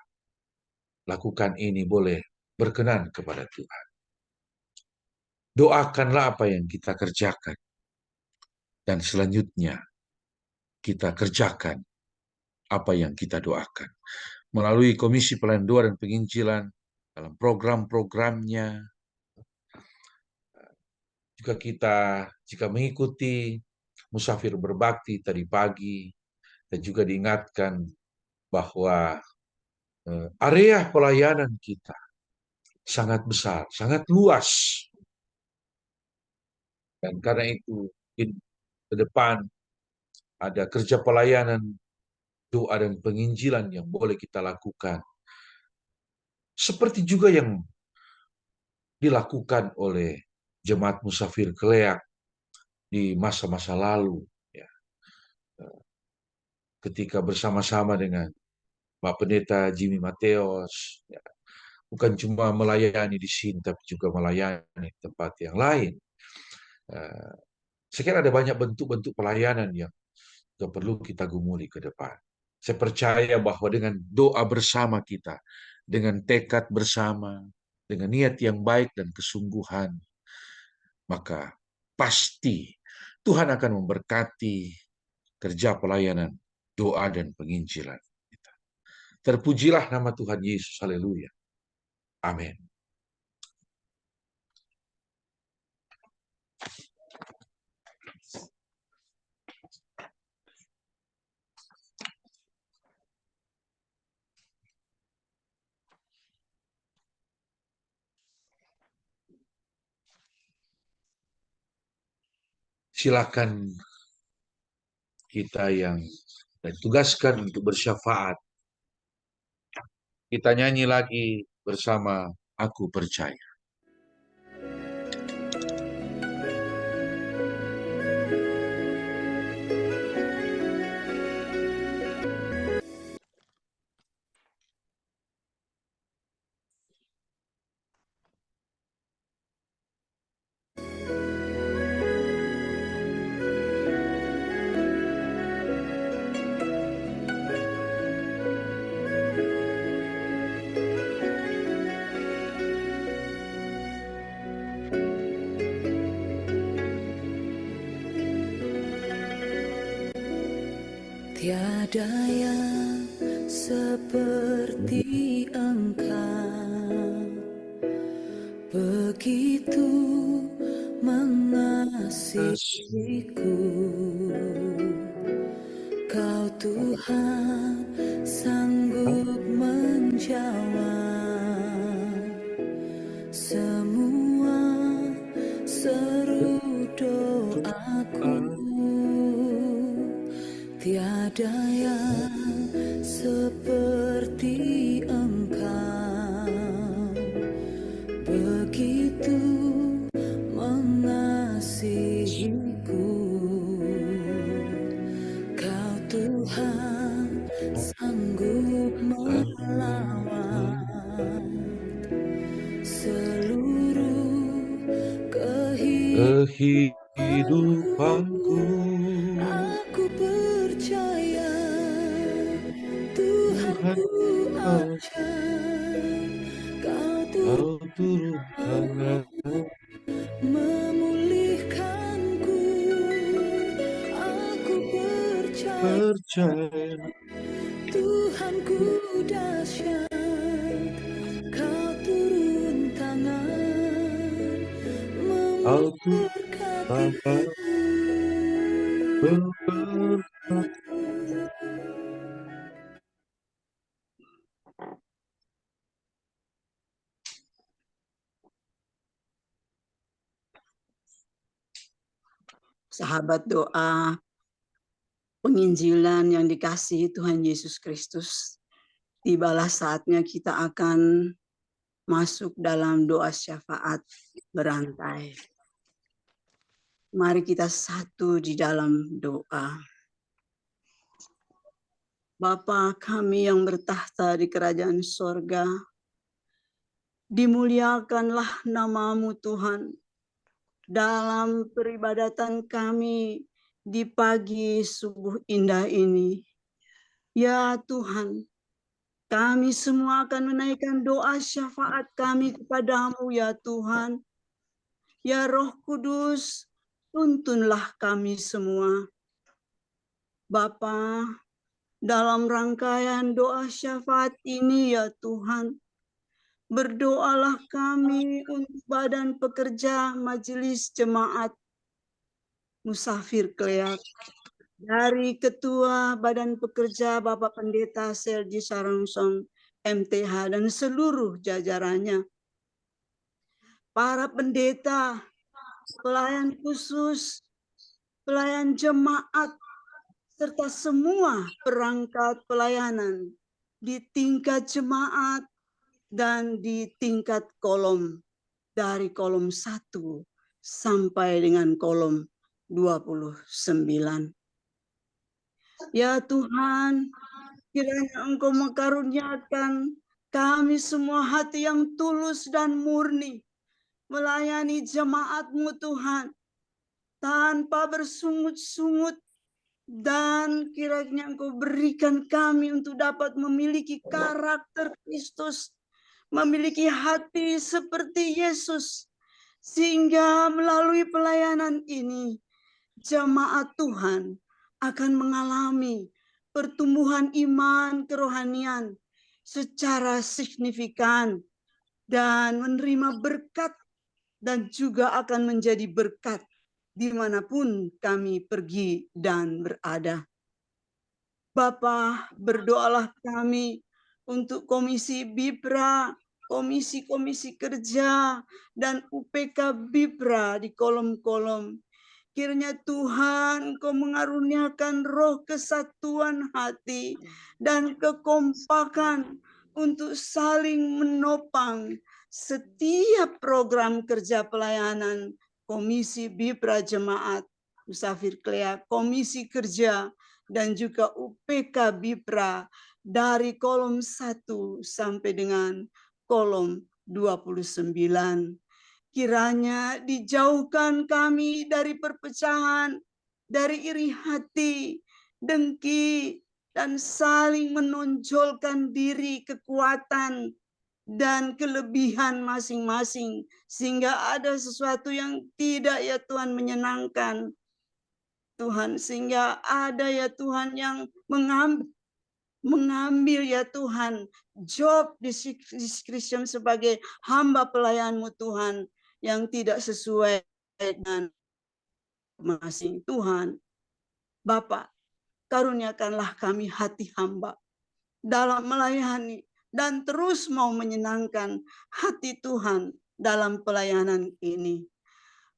lakukan ini boleh berkenan kepada Tuhan. Doakanlah apa yang kita kerjakan. Dan selanjutnya kita kerjakan apa yang kita doakan. Melalui Komisi Pelayanan Doa dan Penginjilan, dalam program-programnya, juga kita jika mengikuti musafir berbakti tadi pagi, dan juga diingatkan bahwa area pelayanan kita sangat besar, sangat luas. Dan karena itu ke depan ada kerja pelayanan, doa dan penginjilan yang boleh kita lakukan. Seperti juga yang dilakukan oleh Jemaat Musafir Keleak di masa-masa lalu. Ya. Ketika bersama-sama dengan Pak Pendeta Jimmy Mateos, ya. Bukan cuma melayani di sini, tapi juga melayani tempat yang lain. Saya kira ada banyak bentuk-bentuk pelayanan yang perlu kita gumuli ke depan. Saya percaya bahwa dengan doa bersama kita, dengan tekad bersama, dengan niat yang baik dan kesungguhan, maka pasti Tuhan akan memberkati kerja pelayanan, doa dan penginjilan kita. Terpujilah nama Tuhan Yesus, haleluya. Amin. Silakan kita yang ditugaskan untuk bersyafaat. Kita nyanyi lagi bersama Aku Percaya. Tiada yang seperti Engkau, begitu mengasihiku. Kau Tuhan sanggup menjawab semua seru doaku. Tiada yang seperti Engkau, begitu mengasihiku. Kau Tuhan sanggup melawan seluruh kehidupanku. Aku percaya Tuhanku ajaib, Kau turun tangan memulihkanku. Aku percaya Tuhanku dahsyat, Kau turun tangan memberkatiku. Sahabat doa penginjilan yang dikasihi Tuhan Yesus Kristus, tibalah saatnya kita akan masuk dalam doa syafaat berantai. Mari kita satu di dalam doa. Bapa kami yang bertahta di kerajaan sorga, dimuliakanlah nama-Mu Tuhan dalam peribadatan kami di pagi subuh indah ini. Ya Tuhan, kami semua akan menaikkan doa syafaat kami kepadamu ya Tuhan. Ya Roh Kudus, tuntunlah kami semua. Bapa, dalam rangkaian doa syafaat ini ya Tuhan, berdoalah kami untuk badan pekerja Majelis Jemaat Musafir Keleak dari Ketua Badan Pekerja Bapak Pendeta Selji Sarangsong MTH dan seluruh jajarannya, para pendeta, pelayan khusus, pelayan jemaat, serta semua perangkat pelayanan di tingkat jemaat dan di tingkat kolom, dari kolom 1 sampai dengan kolom 29. Ya Tuhan, kiranya Engkau mengaruniakan kami semua hati yang tulus dan murni melayani jemaat-Mu Tuhan, tanpa bersungut-sungut, dan kiranya Engkau berikan kami untuk dapat memiliki karakter Kristus, memiliki hati seperti Yesus, sehingga melalui pelayanan ini jemaat Tuhan akan mengalami pertumbuhan iman kerohanian secara signifikan dan menerima berkat, dan juga akan menjadi berkat dimanapun kami pergi dan berada. Bapa, berdoalah kami untuk Komisi BIPRA, komisi-komisi kerja, dan UPK BIPRA di kolom-kolom. Kiranya Tuhan Engkau mengaruniakan roh kesatuan hati dan kekompakan untuk saling menopang setiap program kerja pelayanan Komisi BIPRA Jemaat Musafir Klea, Komisi Kerja, dan juga UPK BIPRA dari kolom 1 sampai dengan kolom 29. Kiranya dijauhkan kami dari perpecahan, dari iri hati, dengki, dan saling menonjolkan diri, kekuatan, dan kelebihan masing-masing, sehingga ada sesuatu yang tidak ya Tuhan menyenangkan Tuhan, sehingga ada ya Tuhan yang mengambil ya Tuhan job description sebagai hamba pelayan-Mu Tuhan yang tidak sesuai dengan masing Tuhan. Bapa, karuniakanlah kami hati hamba dalam melayani dan terus mau menyenangkan hati Tuhan dalam pelayanan ini.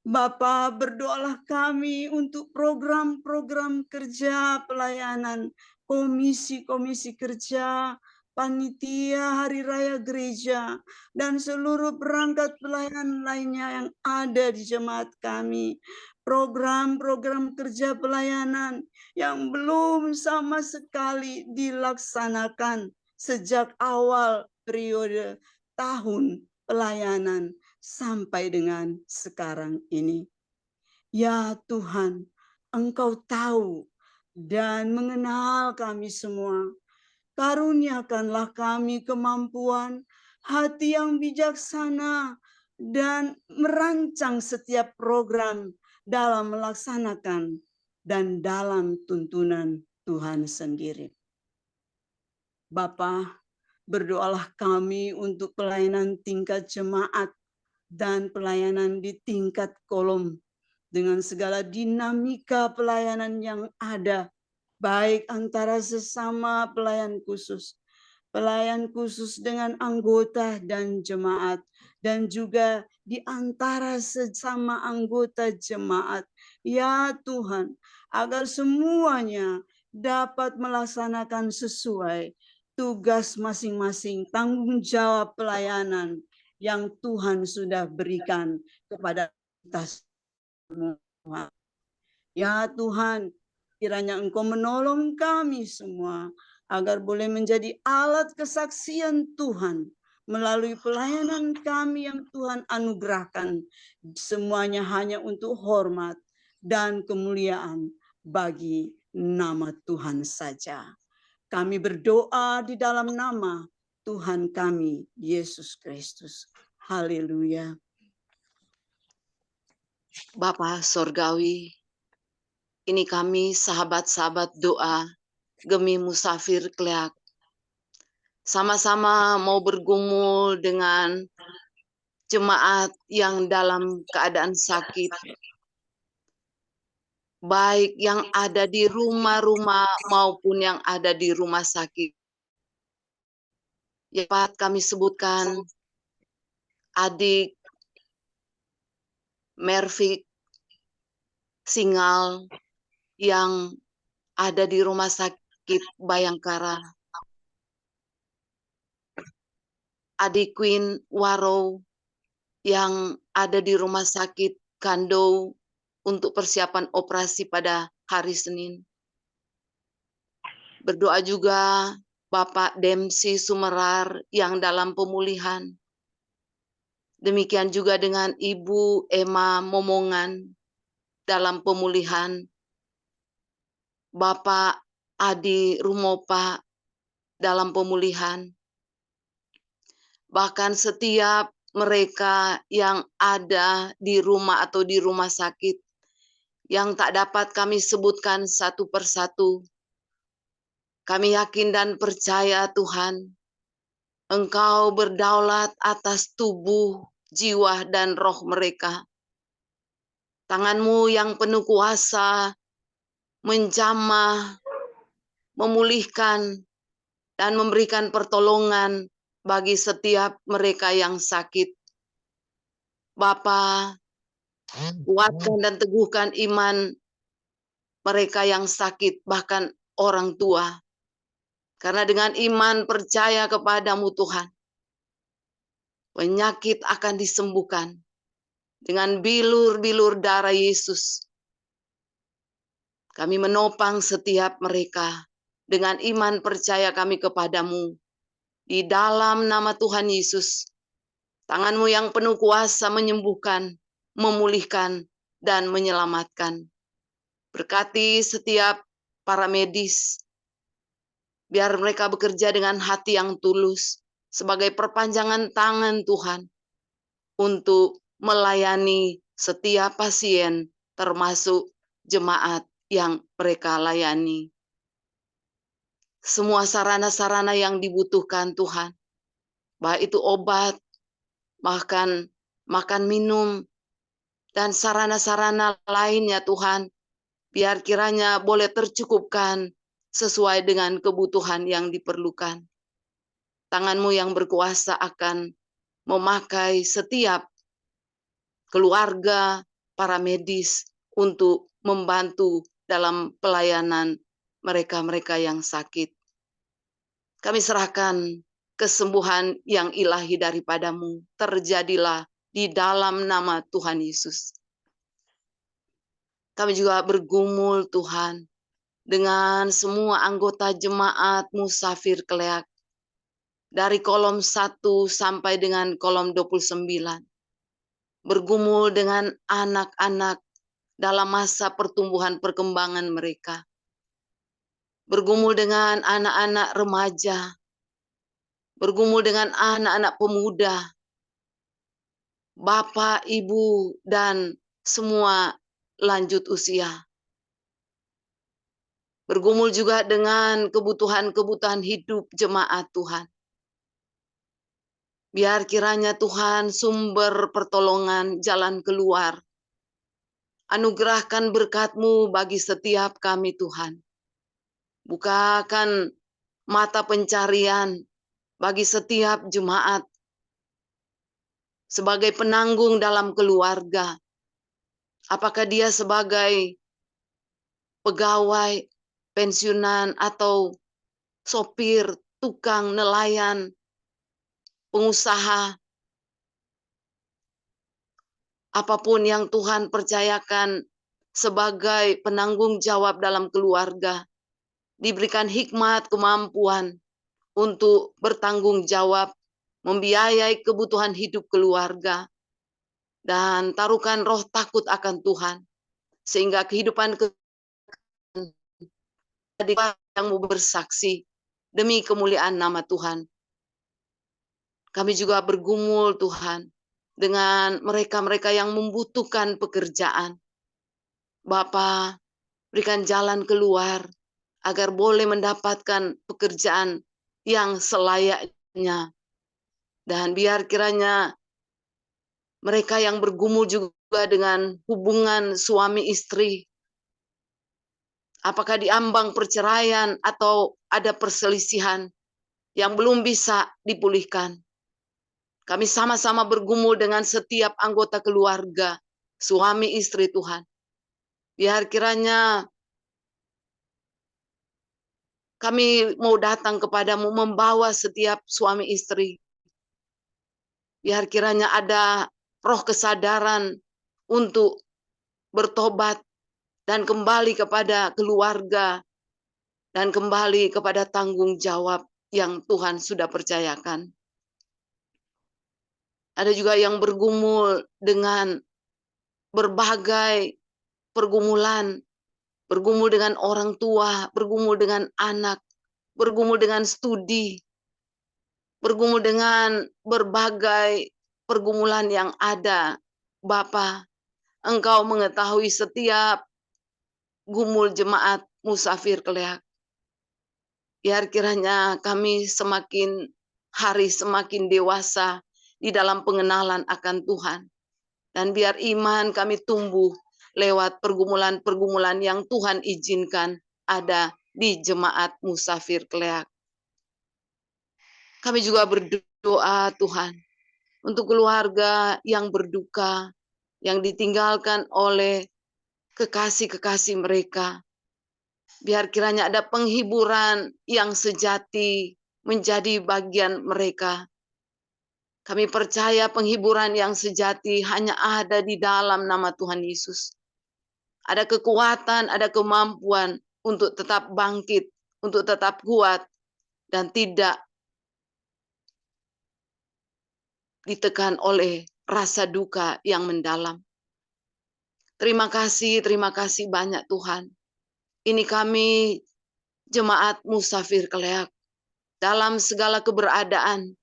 Bapa, berdoalah kami untuk program-program kerja pelayanan, komisi-komisi kerja, panitia hari raya gereja, dan seluruh perangkat pelayanan lainnya yang ada di jemaat kami. Program-program kerja pelayanan yang belum sama sekali dilaksanakan sejak awal periode tahun pelayanan sampai dengan sekarang ini. Ya Tuhan, Engkau tahu dan mengenal kami semua. Karuniakanlah kami kemampuan, hati yang bijaksana, dan merancang setiap program dalam melaksanakan dan dalam tuntunan Tuhan sendiri. Bapa, berdoalah kami untuk pelayanan tingkat jemaat dan pelayanan di tingkat kolom dengan segala dinamika pelayanan yang ada, baik antara sesama pelayan khusus dengan anggota dan jemaat, dan juga di antara sesama anggota jemaat. Ya Tuhan, agar semuanya dapat melaksanakan sesuai tugas masing-masing, tanggung jawab pelayanan yang Tuhan sudah berikan kepada kita semua. Ya Tuhan, kiranya Engkau menolong kami semua agar boleh menjadi alat kesaksian Tuhan melalui pelayanan kami yang Tuhan anugerahkan. Semuanya hanya untuk hormat dan kemuliaan bagi nama Tuhan saja. Kami berdoa di dalam nama Tuhan kami, Yesus Kristus. Haleluya. Bapa Sorgawi, ini kami sahabat-sahabat doa Gemi Musafir Kleak. Sama-sama mau bergumul dengan jemaat yang dalam keadaan sakit. baik yang ada di rumah-rumah maupun yang ada di rumah sakit. Ya, Pak, kami sebutkan adik Mervik Singal yang ada di rumah sakit Bayangkara. Adik Queen Waro yang ada di rumah sakit Kando untuk persiapan operasi pada hari Senin. Berdoa juga Bapak Dempsey Sumerar yang dalam pemulihan. Demikian juga dengan Ibu Emma Momongan dalam pemulihan. Bapak Adi Rumopa dalam pemulihan. Bahkan setiap mereka yang ada di rumah atau di rumah sakit yang tak dapat kami sebutkan satu persatu. Kami yakin dan percaya Tuhan, Engkau berdaulat atas tubuh, jiwa, dan roh mereka. Tangan-Mu yang penuh kuasa menjamah, memulihkan, dan memberikan pertolongan bagi setiap mereka yang sakit. Bapa, kuatkan dan teguhkan iman mereka yang sakit, bahkan orang tua. Karena dengan iman percaya kepadamu Tuhan, penyakit akan disembuhkan dengan bilur-bilur darah Yesus. Kami menopang setiap mereka dengan iman percaya kami kepadamu. Di dalam nama Tuhan Yesus, tangan-Mu yang penuh kuasa menyembuhkan, memulihkan, dan menyelamatkan. Berkati setiap para medis, biar mereka bekerja dengan hati yang tulus sebagai perpanjangan tangan Tuhan untuk melayani setiap pasien termasuk jemaat yang mereka layani. Semua sarana-sarana yang dibutuhkan Tuhan, baik itu obat, bahkan makan minum, dan sarana-sarana lainnya Tuhan, biar kiranya boleh tercukupkan sesuai dengan kebutuhan yang diperlukan. Tangan-Mu yang berkuasa akan memakai setiap keluarga para medis untuk membantu dalam pelayanan mereka-mereka yang sakit. Kami serahkan kesembuhan yang ilahi daripada-Mu. Terjadilah di dalam nama Tuhan Yesus. Kami juga bergumul Tuhan dengan semua anggota jemaat Musafir Kleak dari kolom 1 sampai dengan kolom 29. Bergumul dengan anak-anak dalam masa pertumbuhan perkembangan mereka. Bergumul dengan anak-anak remaja. Bergumul dengan anak-anak pemuda. Bapak, Ibu, dan semua lanjut usia. Bergumul juga dengan kebutuhan-kebutuhan hidup jemaat Tuhan. Biar kiranya Tuhan sumber pertolongan, jalan keluar. Anugerahkan berkat-Mu bagi setiap kami Tuhan. Bukakan mata pencarian bagi setiap jemaat. Sebagai penanggung dalam keluarga. Apakah dia sebagai pegawai, pensiunan, atau sopir, tukang, nelayan, pengusaha, apapun yang Tuhan percayakan sebagai penanggung jawab dalam keluarga, diberikan hikmat, kemampuan untuk bertanggung jawab, membiayai kebutuhan hidup keluarga, dan taruhkan roh takut akan Tuhan, sehingga kehidupan yang mau bersaksi demi kemuliaan nama Tuhan. Kami juga bergumul Tuhan dengan mereka-mereka yang membutuhkan pekerjaan. Bapa, berikan jalan keluar agar boleh mendapatkan pekerjaan yang selayaknya. Dan biar kiranya mereka yang bergumul juga dengan hubungan suami istri, apakah di ambang perceraian atau ada perselisihan yang belum bisa dipulihkan. Kami sama-sama bergumul dengan setiap anggota keluarga, suami istri Tuhan. Biar kiranya kami mau datang kepadamu membawa setiap suami istri. Biar kiranya ada roh kesadaran untuk bertobat dan kembali kepada keluarga dan kembali kepada tanggung jawab yang Tuhan sudah percayakan. Ada juga yang bergumul dengan berbagai pergumulan, bergumul dengan orang tua, bergumul dengan anak, bergumul dengan studi, bergumul dengan berbagai pergumulan yang ada. Bapa, Engkau mengetahui setiap gumul jemaat musafir Keleak. Biar kiranya kami semakin hari semakin dewasa di dalam pengenalan akan Tuhan. Dan biar iman kami tumbuh lewat pergumulan-pergumulan yang Tuhan izinkan ada di jemaat musafir Keleak. Kami juga berdoa Tuhan untuk keluarga yang berduka, yang ditinggalkan oleh kekasih-kekasih mereka. Biar kiranya ada penghiburan yang sejati menjadi bagian mereka. Kami percaya penghiburan yang sejati hanya ada di dalam nama Tuhan Yesus. Ada kekuatan, ada kemampuan untuk tetap bangkit, untuk tetap kuat, dan tidak ditekan oleh rasa duka yang mendalam. Terima kasih banyak Tuhan. Ini kami jemaat musafir Keleak. Dalam segala keberadaan,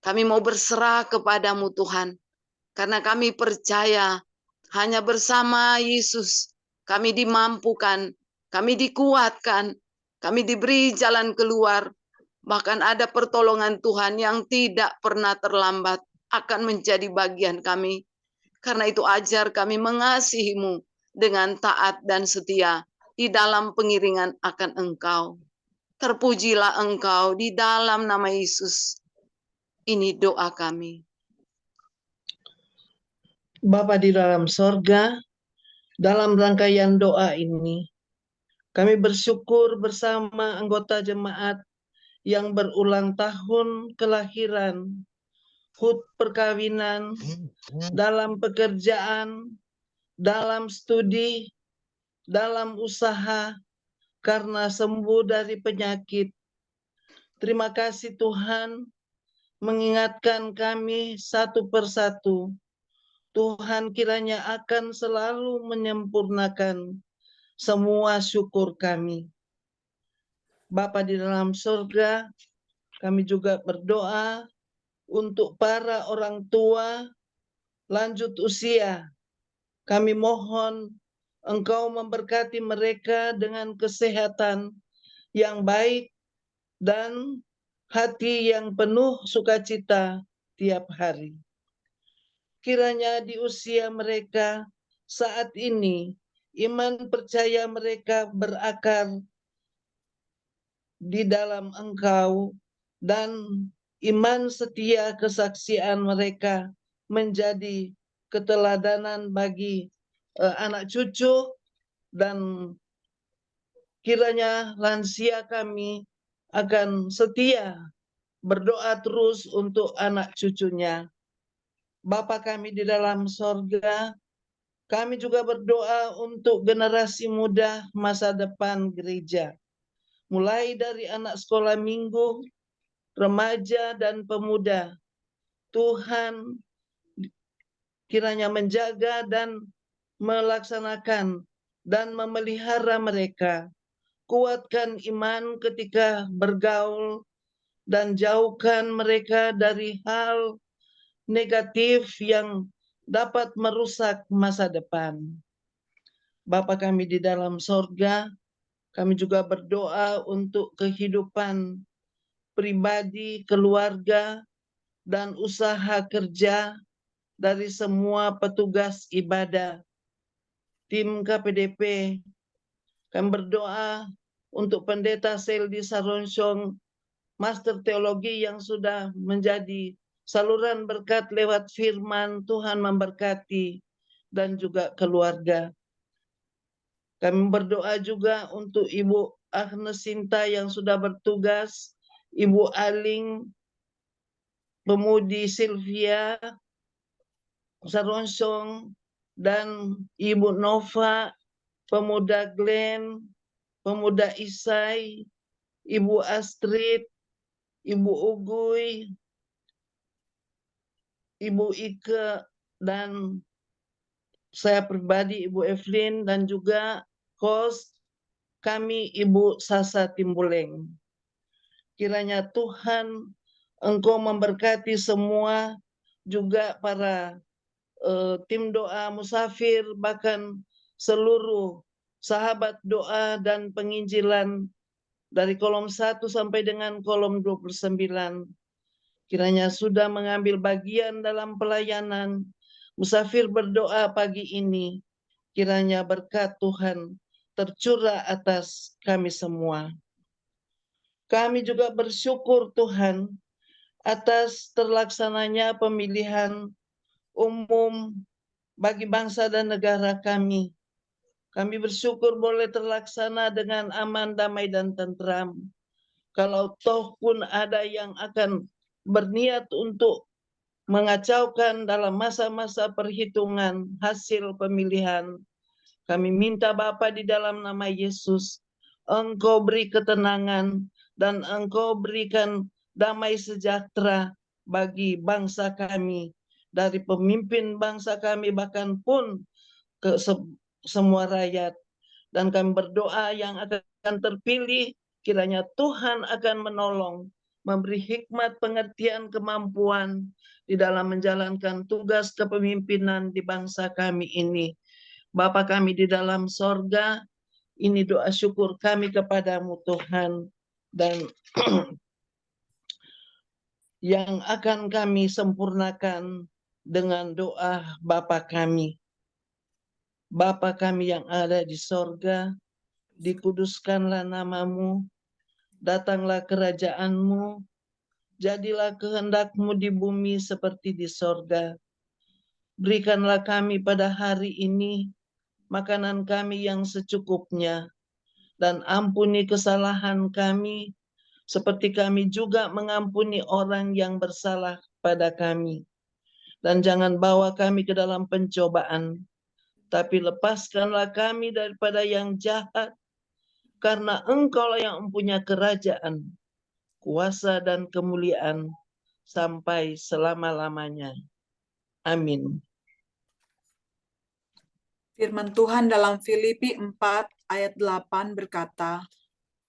kami mau berserah kepadamu Tuhan. Karena kami percaya hanya bersama Yesus kami dimampukan, kami dikuatkan, kami diberi jalan keluar. Bahkan ada pertolongan Tuhan yang tidak pernah terlambat akan menjadi bagian kami. Karena itu ajar kami mengasihimu dengan taat dan setia di dalam pengiringan akan Engkau. Terpujilah Engkau di dalam nama Yesus. Ini doa kami. Bapa di dalam sorga, dalam rangkaian doa ini, kami bersyukur bersama anggota jemaat yang berulang tahun kelahiran, HUT perkawinan, dalam pekerjaan, dalam studi, dalam usaha, karena sembuh dari penyakit. Terima kasih Tuhan mengingatkan kami satu persatu. Tuhan kiranya akan selalu menyempurnakan semua syukur kami. Bapa di dalam surga, kami juga berdoa untuk para orang tua lanjut usia. Kami mohon Engkau memberkati mereka dengan kesehatan yang baik dan hati yang penuh sukacita tiap hari. Kiranya di usia mereka saat ini, iman percaya mereka berakar di dalam Engkau, dan iman setia kesaksian mereka menjadi keteladanan bagi anak cucu, dan kiranya lansia kami akan setia berdoa terus untuk anak cucunya. Bapa kami di dalam sorga, kami juga berdoa untuk generasi muda masa depan gereja. Mulai dari anak sekolah minggu, remaja dan pemuda. Tuhan kiranya menjaga dan melaksanakan dan memelihara mereka. Kuatkan iman ketika bergaul dan jauhkan mereka dari hal negatif yang dapat merusak masa depan. Bapa kami di dalam sorga, kami juga berdoa untuk kehidupan pribadi, keluarga, dan usaha kerja dari semua petugas ibadah, tim KPDP, Kami berdoa untuk Pendeta Seldi Saronsong, Master Teologi yang sudah menjadi saluran berkat lewat firman. Tuhan memberkati dan juga keluarga. Kami berdoa juga untuk Ibu Agnes Sinta yang sudah bertugas, Ibu Aling, Pemudi Sylvia Saronsong, dan Ibu Nova, Pemuda Glenn, Pemuda Isai, Ibu Astrid, Ibu Uguy, Ibu Ike, dan saya pribadi Ibu Evelyn, dan juga host kami Ibu Sasa Timbuleng. Kiranya Tuhan Engkau memberkati semua, juga para tim doa musafir, bahkan seluruh sahabat doa dan penginjilan dari kolom 1 sampai dengan kolom 29. Kiranya sudah mengambil bagian dalam pelayanan musafir berdoa pagi ini. Kiranya berkat Tuhan tercurah atas kami semua. Kami juga bersyukur Tuhan atas terlaksananya pemilihan umum bagi bangsa dan negara kami. Kami bersyukur boleh terlaksana dengan aman, damai, dan tentram. Kalau toh pun ada yang akan berniat untuk mengacaukan dalam masa-masa perhitungan hasil pemilihan, kami minta Bapa di dalam nama Yesus, Engkau beri ketenangan dan Engkau berikan damai sejahtera bagi bangsa kami, dari pemimpin bangsa kami bahkan pun ke semua rakyat. Dan kami berdoa yang akan terpilih, kiranya Tuhan akan menolong, memberi hikmat, pengertian, kemampuan di dalam menjalankan tugas kepemimpinan di bangsa kami ini. Bapa kami di dalam sorga, ini doa syukur kami kepadamu Tuhan, dan yang akan kami sempurnakan dengan doa Bapa kami. Bapa kami yang ada di sorga, dikuduskanlah namamu, datanglah kerajaanmu, jadilah kehendakmu di bumi seperti di sorga. Berikanlah kami pada hari ini makanan kami yang secukupnya, dan ampuni kesalahan kami, seperti kami juga mengampuni orang yang bersalah pada kami. Dan jangan bawa kami ke dalam pencobaan, tapi lepaskanlah kami daripada yang jahat, karena Engkaulah yang mempunyai kerajaan, kuasa, dan kemuliaan sampai selama-lamanya. Amin. Firman Tuhan dalam Filipi 4 ayat 8 berkata,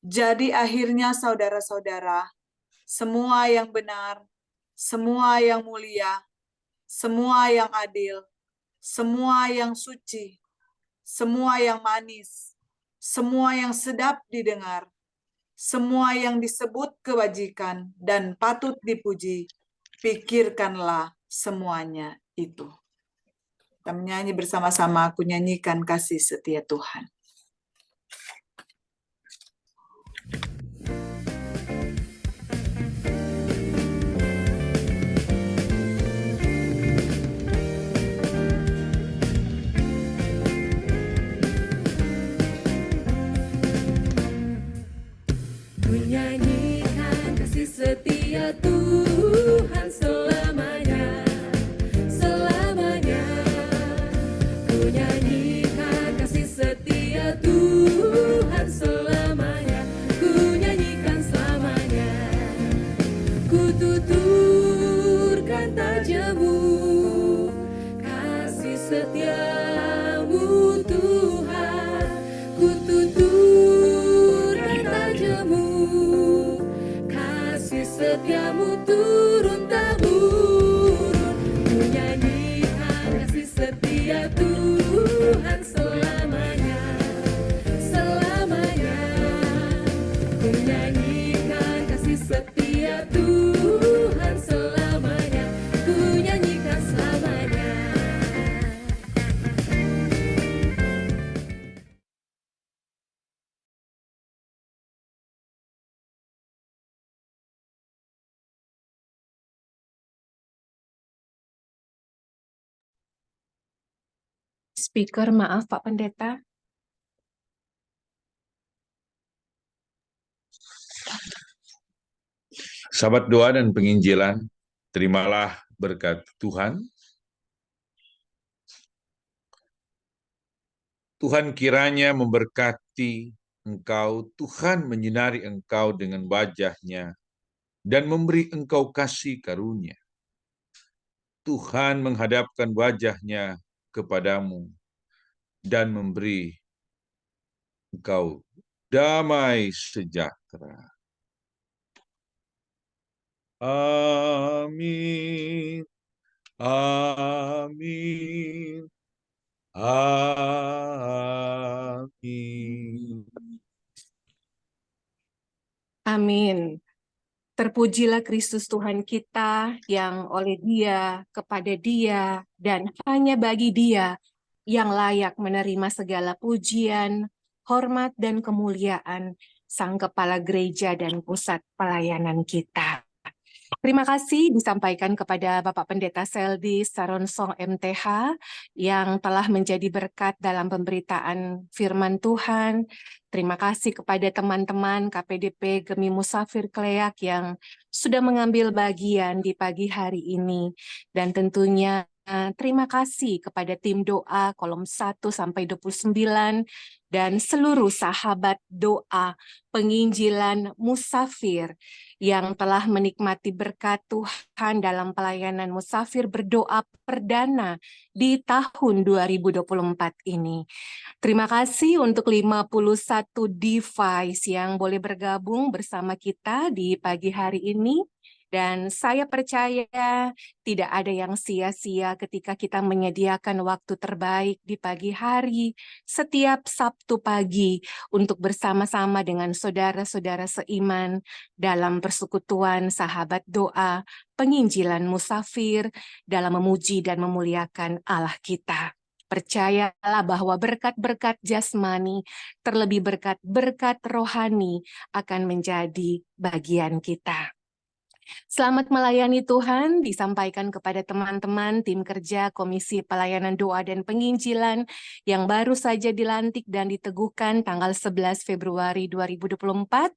"Jadi akhirnya saudara-saudara, semua yang benar, semua yang mulia, semua yang adil, semua yang suci, semua yang manis, semua yang sedap didengar, semua yang disebut kebajikan dan patut dipuji, pikirkanlah semuanya itu." Kita menyanyi bersama-sama, aku nyanyikan kasih setia Tuhan. Ku nyanyikan kasih setia Tuhan selamanya, selamanya. Ku nyanyikan kasih setia Tuhan selamanya, ku nyanyikan selamanya. Ku tuturkan tajamu, kasih setiamu Tuhan. Ku tuturkan tajamu, kasih setiamu turun-temurun. Ku nyanyikan kasih setia Tuhan selamanya, selamanya. Ku nyanyikan kasih setia Tuhan selamanya, ku nyanyikan selamanya. Speaker, maaf Pak Pendeta. Sahabat doa dan penginjilan, terimalah berkat Tuhan. Tuhan kiranya memberkati engkau, Tuhan menyinari engkau dengan wajah-Nya dan memberi engkau kasih karunia. Tuhan menghadapkan wajah-Nya kepadamu dan memberi engkau damai sejahtera. Amin. Amin. Amin. Amin. Terpujilah Kristus Tuhan kita yang oleh Dia, kepada Dia, dan hanya bagi Dia yang layak menerima segala pujian, hormat, dan kemuliaan Sang Kepala Gereja dan Pusat Pelayanan kita. Terima kasih disampaikan kepada Bapak Pendeta Seldi Saronsong MTH yang telah menjadi berkat dalam pemberitaan firman Tuhan. Terima kasih kepada teman-teman KPDP Gemi Musafir Kleak yang sudah mengambil bagian di pagi hari ini. Dan tentunya terima kasih kepada tim doa kolom 1 sampai 29 dan seluruh sahabat doa penginjilan musafir yang telah menikmati berkat Tuhan dalam pelayanan musafir berdoa perdana di tahun 2024 ini. Terima kasih untuk 51 device yang boleh bergabung bersama kita di pagi hari ini. Dan saya percaya tidak ada yang sia-sia ketika kita menyediakan waktu terbaik di pagi hari setiap Sabtu pagi untuk bersama-sama dengan saudara-saudara seiman dalam persekutuan sahabat doa, penginjilan musafir dalam memuji dan memuliakan Allah kita. Percayalah bahwa berkat-berkat jasmani, terlebih berkat-berkat rohani akan menjadi bagian kita. Selamat melayani Tuhan disampaikan kepada teman-teman tim kerja Komisi Pelayanan Doa dan Penginjilan yang baru saja dilantik dan diteguhkan tanggal 11 Februari 2024.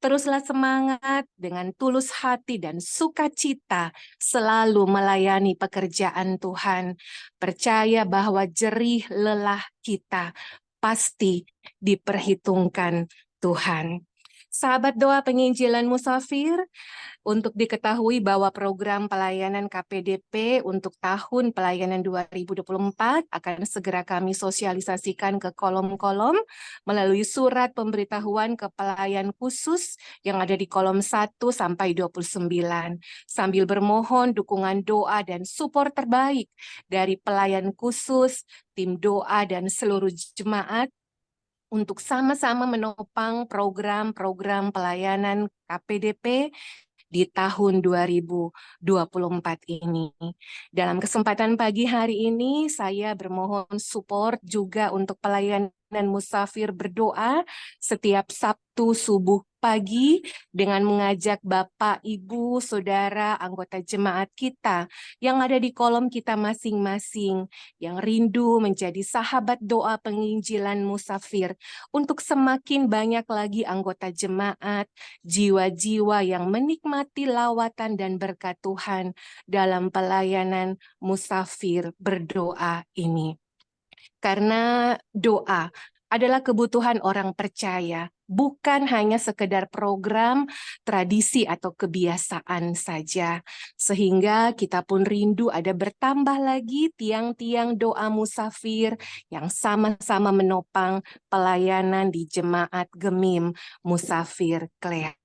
Teruslah semangat dengan tulus hati dan sukacita selalu melayani pekerjaan Tuhan. Percaya bahwa jerih lelah kita pasti diperhitungkan Tuhan. Sahabat doa penginjilan musafir, untuk diketahui bahwa program pelayanan KPDP untuk tahun pelayanan 2024 akan segera kami sosialisasikan ke kolom-kolom melalui surat pemberitahuan ke pelayan khusus yang ada di kolom 1 sampai 29. Sambil bermohon dukungan doa dan support terbaik dari pelayan khusus, tim doa, dan seluruh jemaat untuk sama-sama menopang program-program pelayanan KPDP di tahun 2024 ini. Dalam kesempatan pagi hari ini, saya bermohon support juga untuk pelayanan musafir berdoa setiap Sabtu subuh pagi dengan mengajak Bapak, Ibu, Saudara, anggota jemaat kita yang ada di kolom kita masing-masing yang rindu menjadi sahabat doa penginjilan musafir untuk semakin banyak lagi anggota jemaat, jiwa-jiwa yang menikmati lawatan dan berkat Tuhan dalam pelayanan musafir berdoa ini. Karena doa adalah kebutuhan orang percaya, bukan hanya sekedar program, tradisi, atau kebiasaan saja. Sehingga kita pun rindu ada bertambah lagi tiang-tiang doa musafir yang sama-sama menopang pelayanan di Jemaat Gemim Musafir Kleak.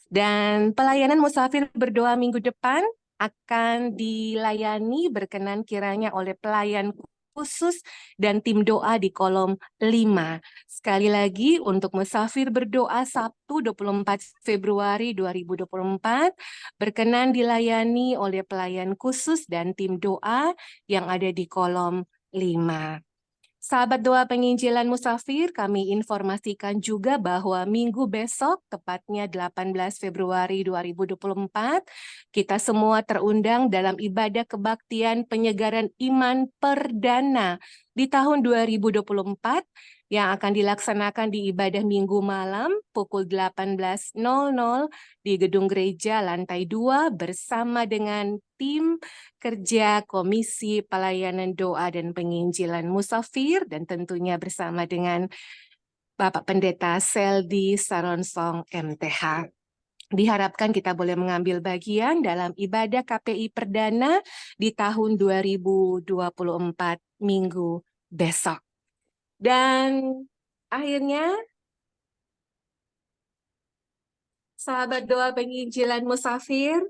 Dan pelayanan musafir berdoa minggu depan akan dilayani berkenan kiranya oleh pelayan khusus dan tim doa di kolom 5. Sekali lagi untuk musafir berdoa Sabtu 24 Februari 2024 berkenan dilayani oleh pelayan khusus dan tim doa yang ada di kolom 5. Sahabat doa penginjilan musafir, kami informasikan juga bahwa minggu besok, tepatnya 18 Februari 2024, kita semua terundang dalam ibadah kebaktian penyegaran iman perdana di tahun 2024 yang akan dilaksanakan di ibadah minggu malam pukul 18.00 di gedung gereja lantai 2 bersama dengan tim kerja Komisi Pelayanan Doa dan Penginjilan Musafir dan tentunya bersama dengan Bapak Pendeta Seldi Saronsong MTH. Diharapkan kita boleh mengambil bagian dalam ibadah KPI perdana di tahun 2024 minggu besok. Dan akhirnya, sahabat doa penginjilan musafir,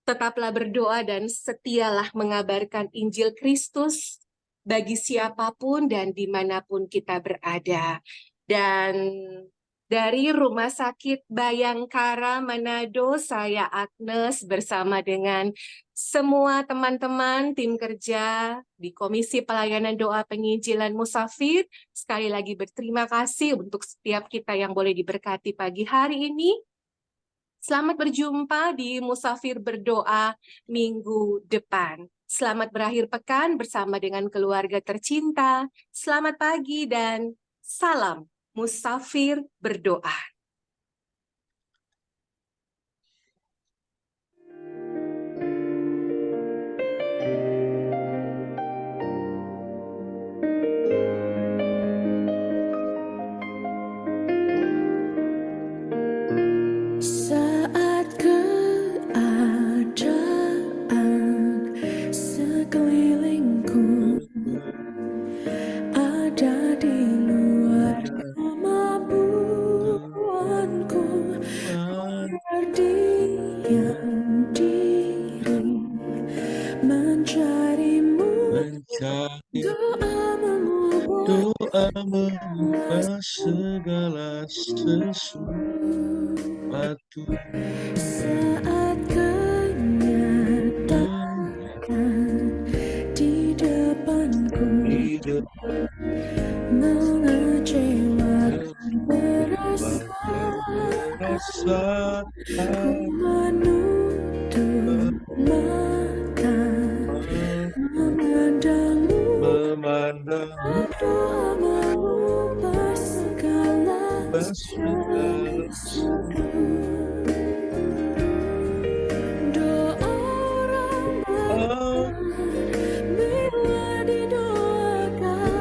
tetaplah berdoa dan setialah mengabarkan Injil Kristus bagi siapapun dan dimanapun kita berada. Dan dari Rumah Sakit Bayangkara Manado, saya Agnes bersama dengan semua teman-teman tim kerja di Komisi Pelayanan Doa Penginjilan Musafir. Sekali lagi berterima kasih untuk setiap kita yang boleh diberkati pagi hari ini. Selamat berjumpa di Musafir Berdoa minggu depan. Selamat berakhir pekan bersama dengan keluarga tercinta. Selamat pagi dan salam Musafir Berdoa. Saat keadaan sekelilingku ada di luar kemampuanku, berdiam diri mencarimu, doa mengubah segala sesuatu. saat kenyataan di depanku mengecewakan berasa, ku menutup mata memandangmu, doa mengubah segala sesuatu. Doa orang bila didoakan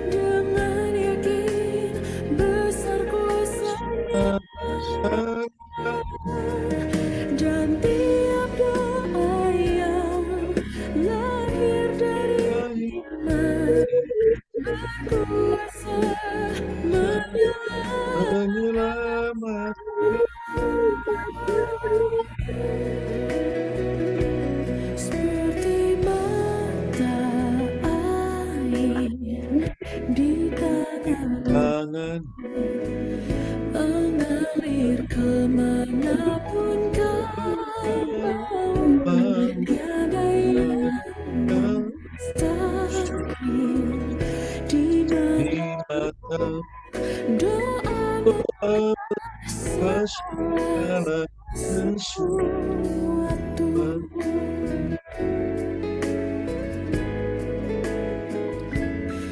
dengan yakin besar kuasa-Nya, dan tiap doa yang lahir dari iman berkuasa menyelamatkan. Seperti mata air di tangan mengalir kemanapun kau mau, tiada yang mustahil di mata doa segala sesuatu.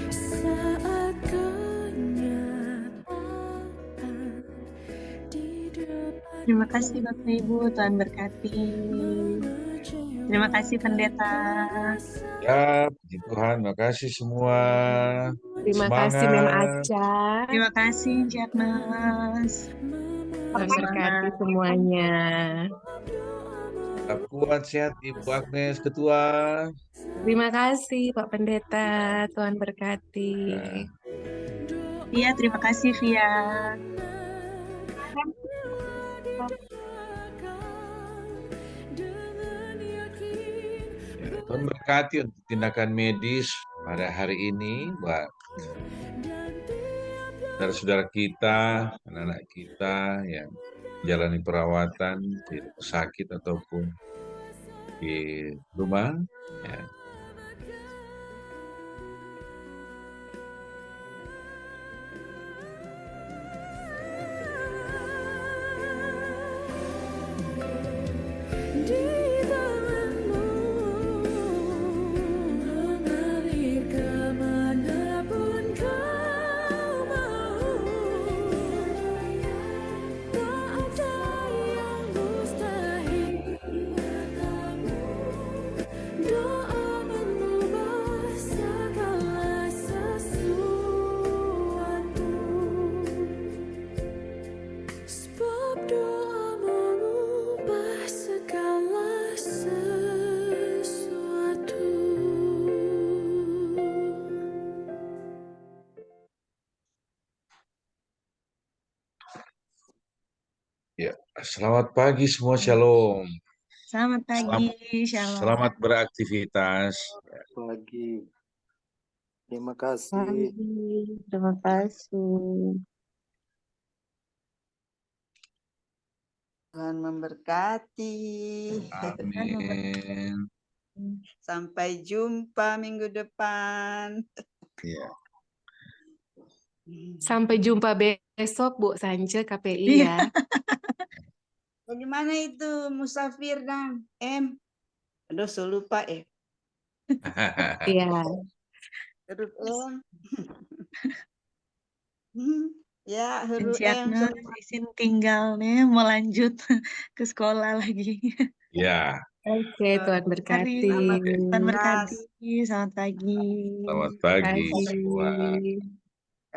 Saat kenyataan di depan. Terima kasih Bapak Ibu, Tuhan berkati. Terima kasih Pendeta. Ya, puji Tuhan, makasih semua. Terima kasih Mem Aca. Terima kasih Jatmas. Tuhan berkati semuanya. Tetap kuat, sehat Ibu Agnes, Ketua. Terima kasih Pak Pendeta. Tuhan berkati. Iya, terima kasih Via. Ya, Tuhan berkati untuk tindakan medis pada hari ini buat saudara-saudara kita, anak-anak kita yang menjalani perawatan di rumah sakit ataupun di rumah. Ya. Ya, selamat pagi semua, shalom. Selamat pagi, Shalom. Selamat beraktivitas. Pagi. Terima kasih. Pagi, terima kasih. Tuhan memberkati. Amin. Sampai jumpa minggu depan. Ya. Sampai jumpa besok Bu Sance KPI ya. Bagaimana itu Musafir dan M? Aduh, saya lupa Iya. Huruf M. Ya, huruf M. Siapnya izin tinggal nih, mau lanjut ke sekolah lagi. Ya. Oke, Tuhan berkati. Tuhan berkati. Selamat pagi. Selamat pagi semua. Pagi.